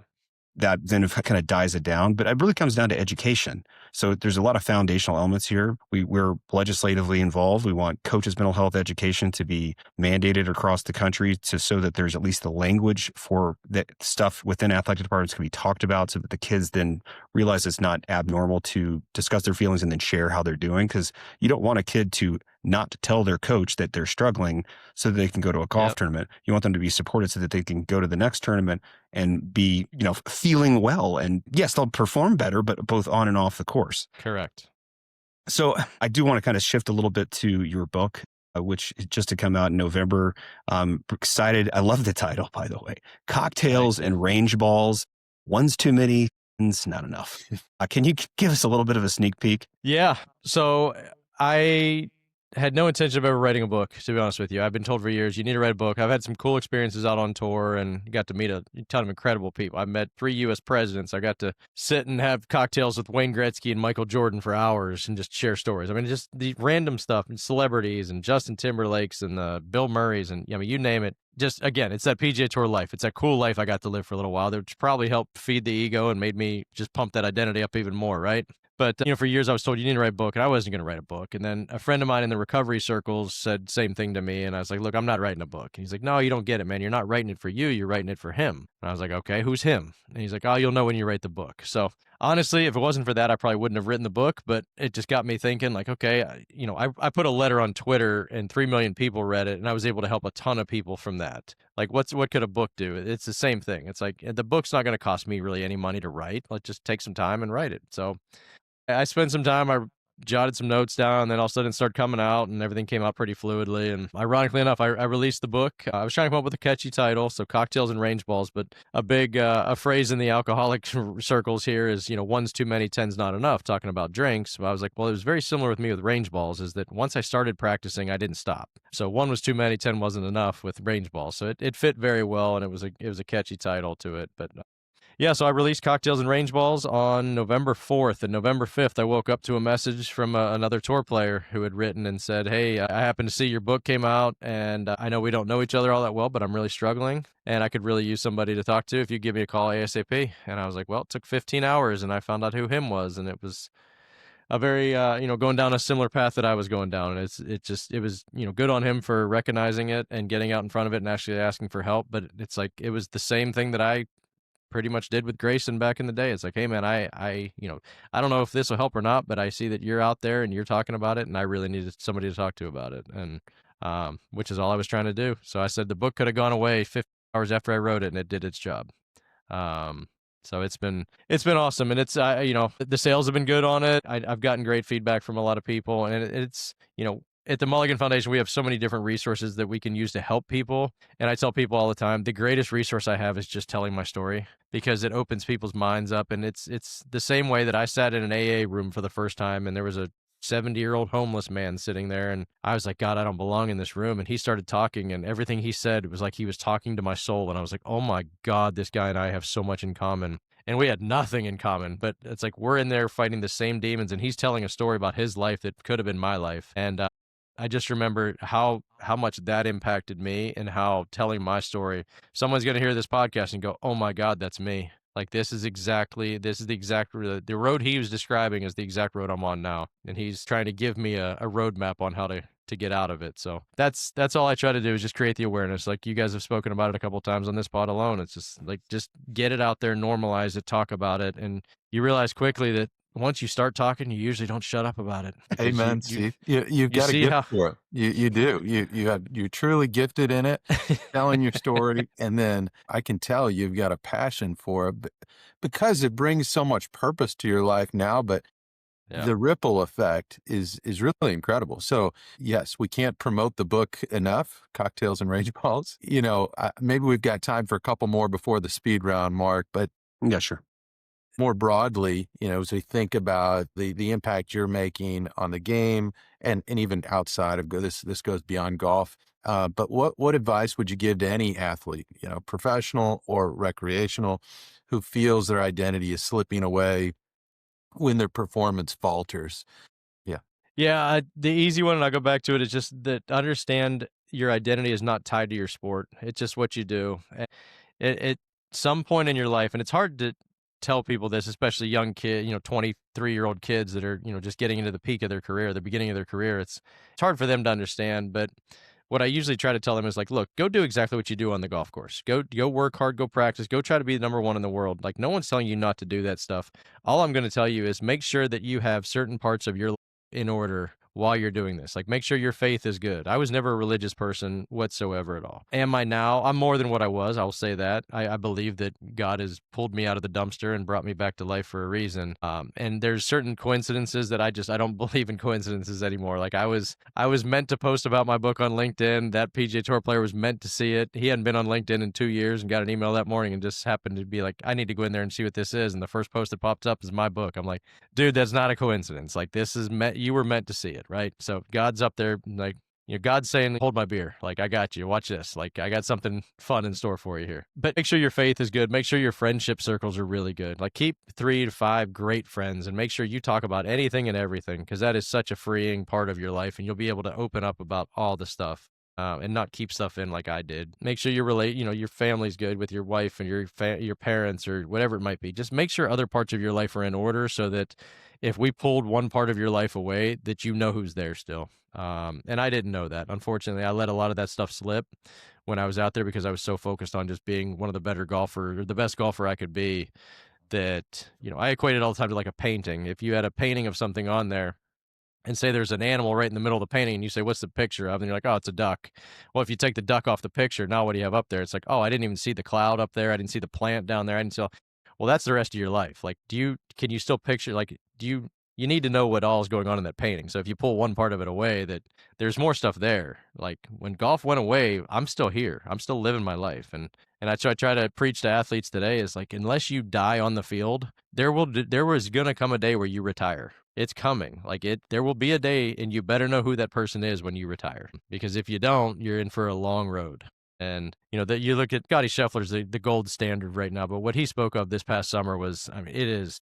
that then kind of dies it down. But it really comes down to education. So there's a lot of foundational elements here. We're legislatively involved. We want coaches' mental health education to be mandated across the country, so that there's at least the language for that stuff within athletic departments can be talked about, so that the kids then realize it's not abnormal to discuss their feelings and then share how they're doing. Because you don't want a kid to not tell their coach that they're struggling so that they can go to a golf tournament. You want them to be supported so that they can go to the next tournament and be, feeling well. And yes, they'll perform better, but both on and off the course. Correct. So I do want to kind of shift a little bit to your book. which is just to come out in November. Excited. I love the title, by the way. Cocktails and Range Balls. One's too many, one's not enough. Can you give us a little bit of a sneak peek? Yeah. So I had no intention of ever writing a book, to be honest with you. I've been told for years, you need to write a book. I've had some cool experiences out on tour and got to meet a ton of incredible people. I met 3 U.S. presidents. I got to sit and have cocktails with Wayne Gretzky and Michael Jordan for hours and just share stories. I mean, just the random stuff and celebrities and Justin Timberlake's and Bill Murray's and, I mean, you name it. Just, again, it's that PGA Tour life. It's that cool life I got to live for a little while, which probably helped feed the ego and made me just pump that identity up even more, right? But, for years I was told you need to write a book, and I wasn't going to write a book. And then a friend of mine in the recovery circles said same thing to me, and I was like, look, I'm not writing a book. And he's like, no, you don't get it, man. You're not writing it for you. You're writing it for him. And I was like, okay, who's him? And he's like, oh, you'll know when you write the book. So honestly, if it wasn't for that, I probably wouldn't have written the book, but it just got me thinking like, okay, I put a letter on Twitter and 3 million people read it, and I was able to help a ton of people from that. Like what could a book do? It's the same thing. It's like the book's not going to cost me really any money to write. Let's just take some time and write it. So I spent some time, I jotted some notes down, and then all of a sudden it started coming out, and everything came out pretty fluidly. And ironically enough, I released the book. I was trying to come up with a catchy title, so Cocktails and Range Balls, but a big a phrase in the alcoholic circles here is, one's too many, 10's not enough, talking about drinks. But I was like, well, it was very similar with me with Range Balls, is that once I started practicing, I didn't stop. So 1 was too many, 10 wasn't enough with Range Balls. So it fit very well, and it was a catchy title to it. But yeah, so I released Cocktails and Range Balls on November 4th, and November 5th, I woke up to a message from another tour player who had written and said, hey, I happened to see your book came out, and I know we don't know each other all that well, but I'm really struggling, and I could really use somebody to talk to if you give me a call ASAP. And I was like, well, it took 15 hours, and I found out who him was, and it was a very, going down a similar path that I was going down. And it was, good on him for recognizing it and getting out in front of it and actually asking for help. But it's like, it was the same thing that I pretty much did with Grayson back in the day. It's like, hey man, I don't know if this will help or not, but I see that you're out there and you're talking about it, and I really needed somebody to talk to about it. And, which is all I was trying to do. So I said the book could have gone away 50 hours after I wrote it, and it did its job. So it's been awesome, and it's the sales have been good on it. I've gotten great feedback from a lot of people, and it's at the Mulligan Foundation, we have so many different resources that we can use to help people. And I tell people all the time, the greatest resource I have is just telling my story, because it opens people's minds up. And it's the same way that I sat in an AA room for the first time, and there was a 70-year-old homeless man sitting there, and I was like, God, I don't belong in this room. And he started talking, and everything he said, it was like he was talking to my soul. And I was like, oh my God, this guy and I have so much in common. And we had nothing in common, but it's like we're in there fighting the same demons, and he's telling a story about his life that could have been my life. And I just remember how much that impacted me, and how telling my story, someone's going to hear this podcast and go, oh my God, that's me. Like, the road he was describing is the exact road I'm on now. And he's trying to give me a roadmap on how to get out of it. So that's all I try to do, is just create the awareness. Like you guys have spoken about it a couple of times on this pod alone. It's just like, just get it out there, normalize it, talk about it. And you realize quickly that once you start talking, you usually don't shut up about it. Amen, Steve. You've got a gift for it. You do. You're truly gifted in it, telling your story. And then I can tell you've got a passion for it, because it brings so much purpose to your life now. But the ripple effect is really incredible. So yes, we can't promote the book enough, Cocktails and Range Balls. Maybe we've got time for a couple more before the speed round, Mark, but yeah, sure. More broadly, as we think about the impact you're making on the game, and even outside of this goes beyond golf. But what advice would you give to any athlete, professional or recreational, who feels their identity is slipping away when their performance falters? Yeah. The easy one, and I'll go back to it, is just that understand your identity is not tied to your sport. It's just what you do. At some point in your life, and it's hard to tell people this, especially young kid, 23-year-old kids that are, just getting into the peak of their career, the beginning of their career. It's hard for them to understand. But what I usually try to tell them is like, look, go do exactly what you do on the golf course. Go work hard, go practice, go try to be the number one in the world. Like, no one's telling you not to do that stuff. All I'm going to tell you is make sure that you have certain parts of your life in order while you're doing this. Like, make sure your faith is good. I was never a religious person whatsoever at all. Am I now? I'm more than what I was. I'll say that. I believe that God has pulled me out of the dumpster and brought me back to life for a reason. And there's certain coincidences that I don't believe in coincidences anymore. Like, I was meant to post about my book on LinkedIn. That PGA Tour player was meant to see it. He hadn't been on LinkedIn in 2 years and got an email that morning and just happened to be like, I need to go in there and see what this is. And the first post that pops up is my book. I'm like, dude, that's not a coincidence. Like, this is you were meant to see it, right? So God's up there, like, God's saying, hold my beer. Like, I got you. Watch this. Like, I got something fun in store for you here. But make sure your faith is good. Make sure your friendship circles are really good. Like, keep 3 to 5 great friends and make sure you talk about anything and everything, because that is such a freeing part of your life, and you'll be able to open up about all the stuff. And not keep stuff in like I did. Make sure your family's good with your wife and your parents or whatever it might be. Just make sure other parts of your life are in order, so that if we pulled one part of your life away, that you know who's there still. And I didn't know that. Unfortunately, I let a lot of that stuff slip when I was out there because I was so focused on just being one of the better golfer, or the best golfer I could be, that, I equate it all the time to like a painting. If you had a painting of something on there, and say there's an animal right in the middle of the painting, and you say, what's the picture of? And you're like, oh, it's a duck. Well, if you take the duck off the picture, now what do you have up there? It's like, oh, I didn't even see the cloud up there. I didn't see the plant down there. I didn't see. Well, that's the rest of your life. Like, can you still picture, like, you need to know what all is going on in that painting. So if you pull one part of it away, that there's more stuff there. Like, when golf went away, I'm still here. I'm still living my life. And I try to preach to athletes today is like, unless you die on the field, there was going to come a day where you retire. It's coming. Like, there will be a day, and you better know who that person is when you retire. Because if you don't, you're in for a long road. And, that you look at Scottie Scheffler's the gold standard right now, but what he spoke of this past summer was, I mean, it is,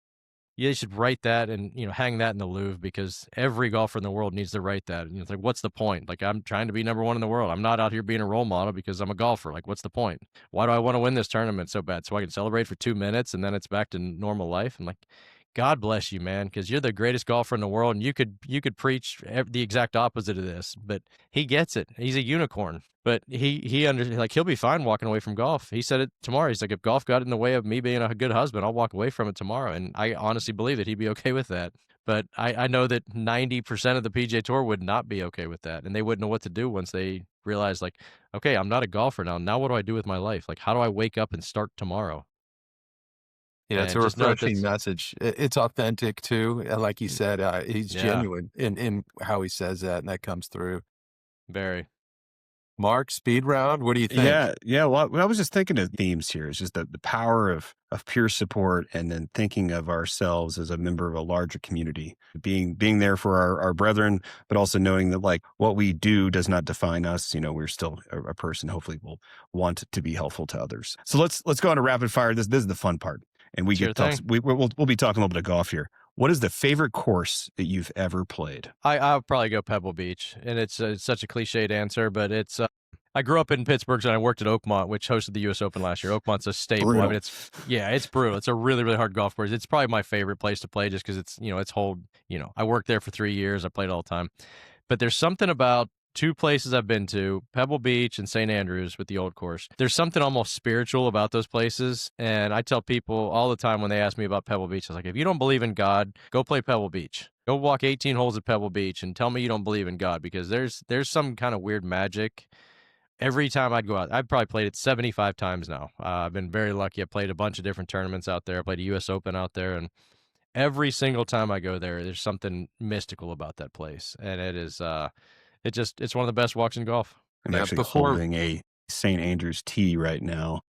you should write that and, hang that in the Louvre, because every golfer in the world needs to write that. And it's like, what's the point? Like, I'm trying to be number one in the world. I'm not out here being a role model because I'm a golfer. Like, what's the point? Why do I want to win this tournament so bad? So I can celebrate for 2 minutes and then it's back to normal life? I'm like, God bless you, man, because you're the greatest golfer in the world, and you could preach the exact opposite of this, but he gets it. He's a unicorn, but he'll be fine walking away from golf. He said it tomorrow. He's like, if golf got in the way of me being a good husband, I'll walk away from it tomorrow, and I honestly believe that he'd be okay with that. But I know that 90% of the PGA Tour would not be okay with that, and they wouldn't know what to do once they realize, like, okay, I'm not a golfer now. Now what do I do with my life? Like, how do I wake up and start tomorrow? Yeah, it's a refreshing message. It's authentic too. Like you said, he's genuine in how he says that, and that comes through. Very. Mark, speed round, what do you think? Yeah. Well, I was just thinking of themes here. It's just the power of peer support, and then thinking of ourselves as a member of a larger community, being there for our brethren, but also knowing that, like, what we do does not define us. We're still a person. Hopefully we'll want to be helpful to others. So let's go on to rapid fire. This is the fun part. And we'll be talking a little bit of golf here. What is the favorite course that you've ever played? I'll probably go Pebble Beach, and it's such a cliched answer, but it's. I grew up in Pittsburgh, and I worked at Oakmont, which hosted the U.S. Open last year. Oakmont's a staple. Brutal. I mean, it's brutal. It's a really, really hard golf course. It's probably my favorite place to play, just because it's I worked there for 3 years. I played all the time, but there's something about 2 places I've been to, Pebble Beach and St. Andrews with the old course. There's something almost spiritual about those places. And I tell people all the time when they ask me about Pebble Beach, I was like, if you don't believe in God, go play Pebble Beach. Go walk 18 holes at Pebble Beach and tell me you don't believe in God, because there's some kind of weird magic. Every time I'd go out, I've probably played it 75 times now. I've been very lucky. I played a bunch of different tournaments out there. I played a U.S. Open out there, and every single time I go there's something mystical about that place. And it is, it's one of the best walks in golf. I'm actually holding a St. Andrews tee right now.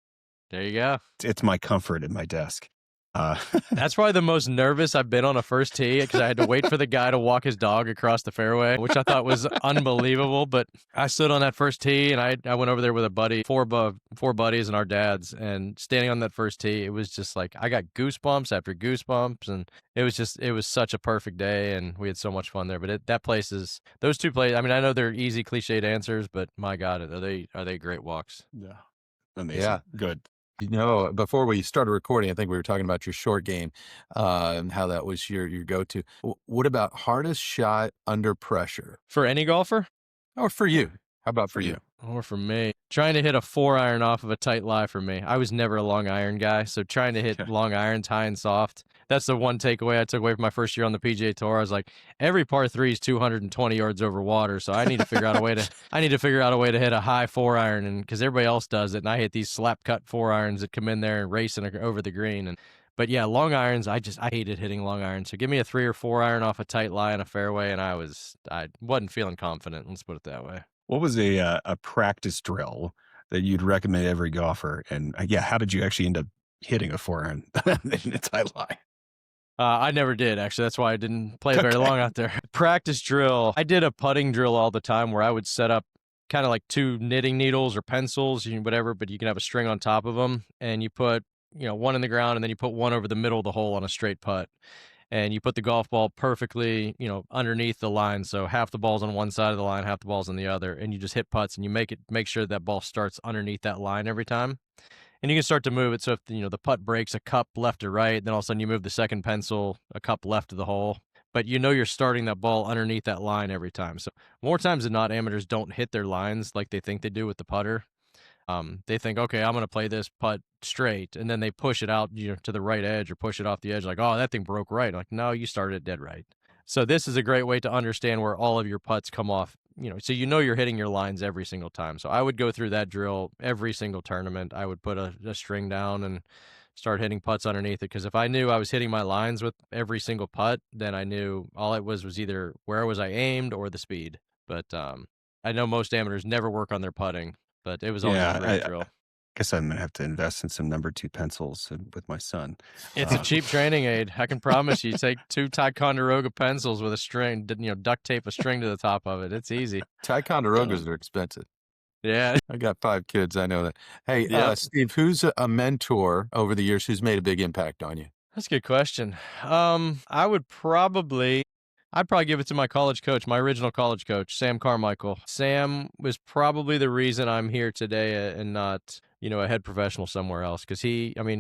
There you go. It's my comfort at my desk. That's probably the most nervous I've been on a first tee, because I had to wait for the guy to walk his dog across the fairway, which I thought was unbelievable. But I stood on that first tee, and I went over there with a buddy, four buddies and our dads, and standing on that first tee, it was just like, I got goosebumps after goosebumps, and it was such a perfect day, and we had so much fun there. But those 2 places, I mean, I know they're easy, cliched answers, but my God, are they great walks? Yeah. Amazing. Yeah. Good. Before we started recording, I think we were talking about your short game and how that was your go-to. What about hardest shot under pressure? For any golfer? Or for you? How about for you? Or for me? Trying to hit a 4-iron off of a tight lie for me. I was never a long iron guy, so trying to hit long irons high and soft, That's the one takeaway I took away from my first year on the PGA Tour. I was like, every par 3 is 220 yards over water, so I need to figure out a way to hit a high 4-iron, and because everybody else does it, and I hit these slap cut 4-irons that come in there and racing over the green. But yeah, long irons, I hated hitting long irons. So give me a 3 or 4-iron off a tight lie on a fairway, and I wasn't feeling confident. Let's put it that way. What was a practice drill that you'd recommend every golfer? And how did you actually end up hitting a 4-iron in a tight lie? I never did, actually. That's why I didn't play very long out there. Practice drill. I did a putting drill all the time where I would set up kind of like 2 knitting needles or pencils, whatever, but you can have a string on top of them, and you put one in the ground, and then you put one over the middle of the hole on a straight putt. And you put the golf ball perfectly, underneath the line. So half the ball's on one side of the line, half the ball's on the other. And you just hit putts, and you make sure that ball starts underneath that line every time. And you can start to move it. So if, the putt breaks a cup left or right, then all of a sudden you move the second pencil a cup left of the hole. But you're starting that ball underneath that line every time. So more times than not, amateurs don't hit their lines like they think they do with the putter. They think, okay, I'm going to play this putt straight, and then they push it out, to the right edge or push it off the edge, like, oh, that thing broke right. Like, no, you started it dead right. So this is a great way to understand where all of your putts come off, so you're hitting your lines every single time. So I would go through that drill every single tournament. I would put a string down and start hitting putts underneath it, because if I knew I was hitting my lines with every single putt, then I knew all it was either where was I aimed or the speed. But I know most amateurs never work on their putting. But it was always a great drill. I guess I'm going to have to invest in some number 2 pencils with my son. It's a cheap training aid. I can promise you. Take 2 Ticonderoga pencils with a string, duct tape a string to the top of it. It's easy. Ticonderogas are expensive. Yeah. I got 5 kids. I know that. Hey, Yep. Steve, who's a mentor over the years who's made a big impact on you? That's a good question. I'd probably give it to my college coach, my original college coach, Sam Carmichael. Sam was probably the reason I'm here today and not, a head professional somewhere else. Because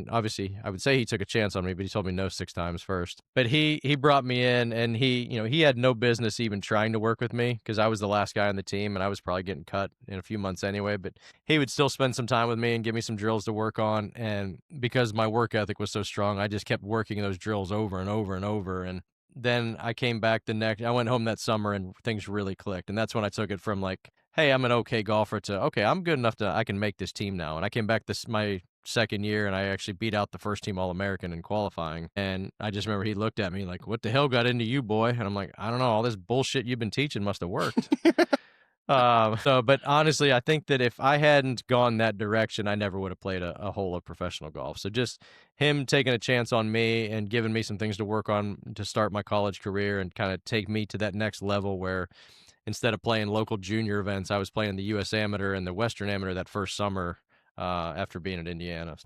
obviously, I would say he took a chance on me, but he told me no 6 times first. But he brought me in, and he had no business even trying to work with me, because I was the last guy on the team, and I was probably getting cut in a few months anyway. But he would still spend some time with me and give me some drills to work on. And because my work ethic was so strong, I just kept working those drills over and over and over. And then I came back I went home that summer, and things really clicked. And that's when I took it from like, hey, I'm an okay golfer, to, okay, I'm good enough I can make this team now. And I came back my second year, and I actually beat out the first team All-American in qualifying. And I just remember he looked at me like, what the hell got into you, boy? And I'm like, I don't know, all this bullshit you've been teaching must have worked. But honestly, I think that if I hadn't gone that direction, I never would have played a hole of professional golf. So just him taking a chance on me and giving me some things to work on to start my college career and kind of take me to that next level where instead of playing local junior events, I was playing the U.S. Amateur and the Western Amateur that first summer after being at Indiana.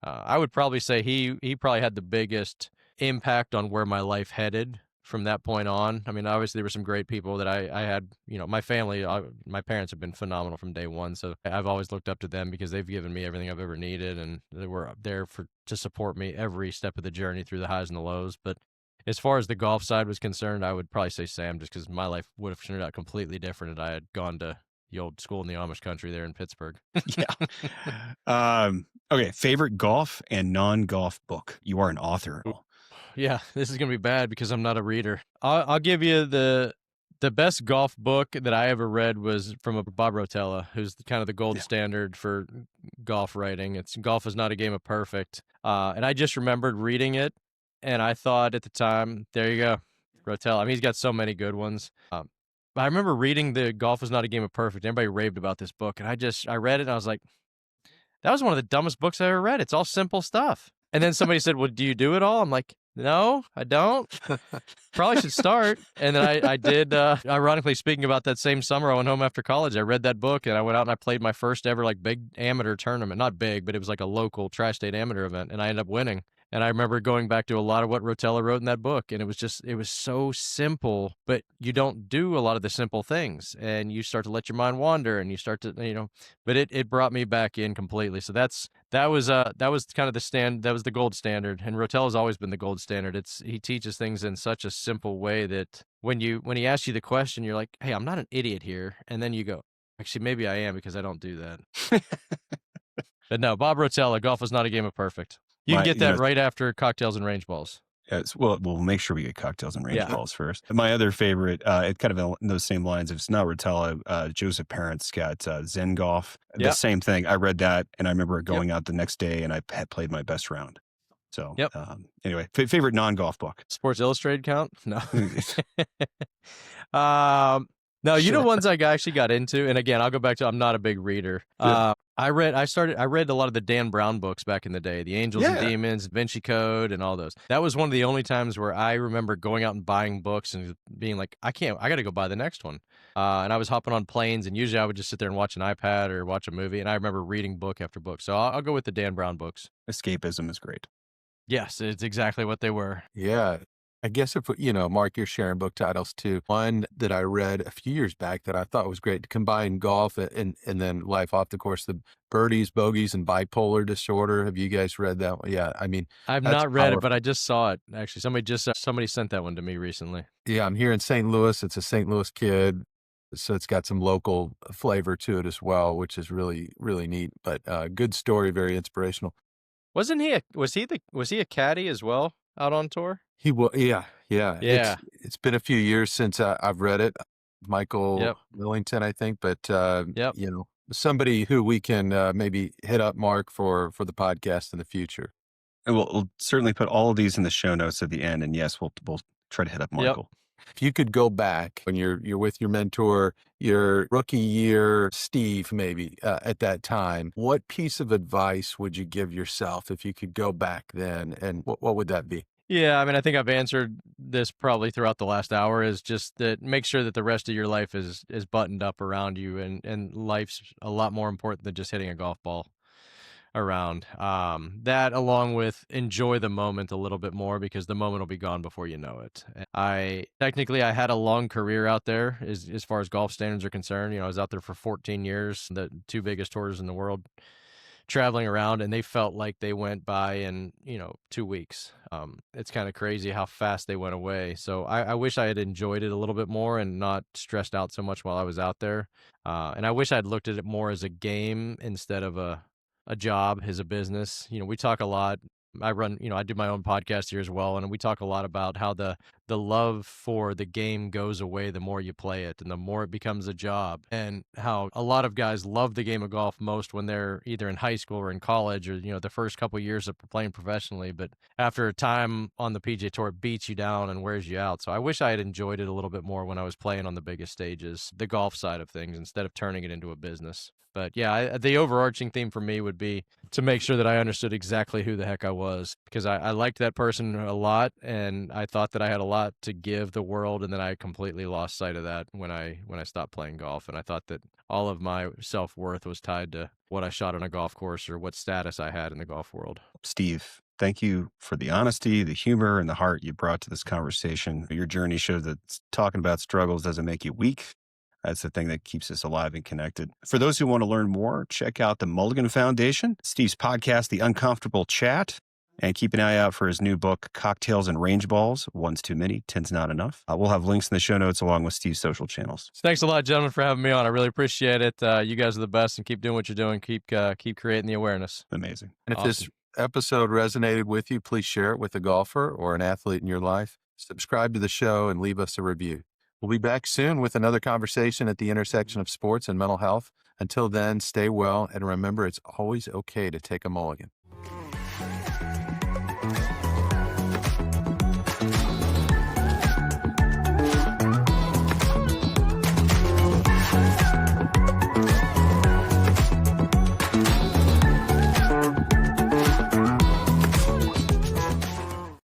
I would probably say he probably had the biggest impact on where my life headed from that point on. Obviously there were some great people that I had, my family, my parents have been phenomenal from day one. So I've always looked up to them because they've given me everything I've ever needed, and they were there to support me every step of the journey through the highs and the lows. But as far as the golf side was concerned, I would probably say Sam, just because my life would have turned out completely different if I had gone to the old school in the Amish country there in Pittsburgh. Yeah. Okay. Favorite golf and non-golf book? You are an author. Yeah, this is going to be bad because I'm not a reader. I'll give you the best golf book that I ever read was from Bob Rotella, who's kind of the gold standard for golf writing. It's Golf is Not a Game of Perfect. And I just remembered reading it, and I thought at the time, there you go, Rotella. He's got so many good ones. But I remember reading the Golf is Not a Game of Perfect. Everybody raved about this book, and I read it, and I was like, that was one of the dumbest books I ever read. It's all simple stuff. And then somebody said, well, do you do it all? I'm like, no, I don't. Probably should start. And then I did, ironically speaking, about that same summer, I went home after college. I read that book, and I went out and I played my first ever big amateur tournament. Not big, but it was like a local tri-state amateur event, and I ended up winning. And I remember going back to a lot of what Rotella wrote in that book, and it was so simple, but you don't do a lot of the simple things, and you start to let your mind wander, and you start to, but it brought me back in completely. So that was kind of that was the gold standard, and Rotella's always been the gold standard. He teaches things in such a simple way that when he asks you the question, you're like, hey, I'm not an idiot here, and then you go, actually, maybe I am because I don't do that. But no, Bob Rotella, Golf is Not a Game of Perfect. You can get that right after Cocktails and Range Balls. Well, we'll make sure we get cocktails and range Yeah. balls first. My other favorite, it kind of in those same lines. If it's not Rotella, Joseph Parent's got Zen Golf. The Yep. same thing. I read that, and I remember Yep. going out the next day, and I had played my best round. So, Yep. Anyway, favorite non-golf book? Sports Illustrated count? No. No, you know ones I actually got into, and again, I'll go back to I'm not a big reader. Yeah. I read a lot of the Dan Brown books back in the day, the Angels and Yeah. Demons, Vinci Code, and all those. That was one of the only times where I remember going out and buying books and being like, I got to go buy the next one. And I was hopping on planes, and usually I would just sit there and watch an iPad or watch a movie, and I remember reading book after book. So I'll go with the Dan Brown books. Escapism is great. Yes, it's exactly what they were. Yeah. I guess if, Mark, you're sharing book titles too. One that I read a few years back that I thought was great to combine golf and then life off the course, the birdies, bogeys, and bipolar disorder. Have you guys read that one? Yeah. I mean, I've that's not read it, powerful. but I just saw it. Actually, somebody sent that one to me recently. Yeah. I'm here in St. Louis. It's a St. Louis kid. So it's got some local flavor to it as well, which is really, really neat. But good story, very inspirational. Was he a caddy as well out on tour? He will. Yeah. Yeah. It's been a few years since I've read it. Michael Yep. Millington, I think, but Yep. somebody who we can maybe hit up, Mark, for the podcast in the future. And we'll certainly put all of these in the show notes at the end. And yes, we'll try to hit up Michael. If you could go back when you're with your mentor, your rookie year, Steve, maybe at that time, what piece of advice would you give yourself if you could go back then, and what would that be? Yeah, I mean, I think I've answered this probably throughout the last hour, is just that make sure that the rest of your life is buttoned up around you, and life's a lot more important than just hitting a golf ball around. That, along with enjoy the moment a little bit more, because the moment will be gone before you know it. I had a long career out there as far as golf standards are concerned. I was out there for 14 years, the two biggest tours in the world, traveling around, and they felt like they went by in 2 weeks. It's kind of crazy how fast they went away. So I wish I had enjoyed it a little bit more and not stressed out so much while I was out there. And I wish I'd looked at it more as a game instead of a job, as a business. We talk a lot. I do my own podcast here as well, and we talk a lot about how the love for the game goes away the more you play it and the more it becomes a job, and how a lot of guys love the game of golf most when they're either in high school or in college, or the first couple of years of playing professionally, but after a time on the PGA Tour, it beats you down and wears you out. So I wish I had enjoyed it a little bit more when I was playing on the biggest stages, the golf side of things, instead of turning it into a business. But yeah, the overarching theme for me would be to make sure that I understood exactly who the heck I was, because I liked that person a lot, and I thought that I had a lot to give the world, and then I completely lost sight of that when I stopped playing golf, and I thought that all of my self-worth was tied to what I shot on a golf course or what status I had in the golf world. Steve, thank you for the honesty, the humor, and the heart you brought to this conversation. Your journey showed that talking about struggles doesn't make you weak. That's the thing that keeps us alive and connected. For those who want to learn more, check out the Mulligan Foundation, Steve's podcast, The Uncomfortable Chat, and keep an eye out for his new book, Cocktails and Range Balls. One's too many, 10's not enough. We'll have links in the show notes along with Steve's social channels. Thanks a lot, gentlemen, for having me on. I really appreciate it. You guys are the best, and keep doing what you're doing. Keep creating the awareness. Amazing. And if this episode resonated with you, please share it with a golfer or an athlete in your life. Subscribe to the show and leave us a review. We'll be back soon with another conversation at the intersection of sports and mental health. Until then, stay well, and remember, it's always okay to take a mulligan.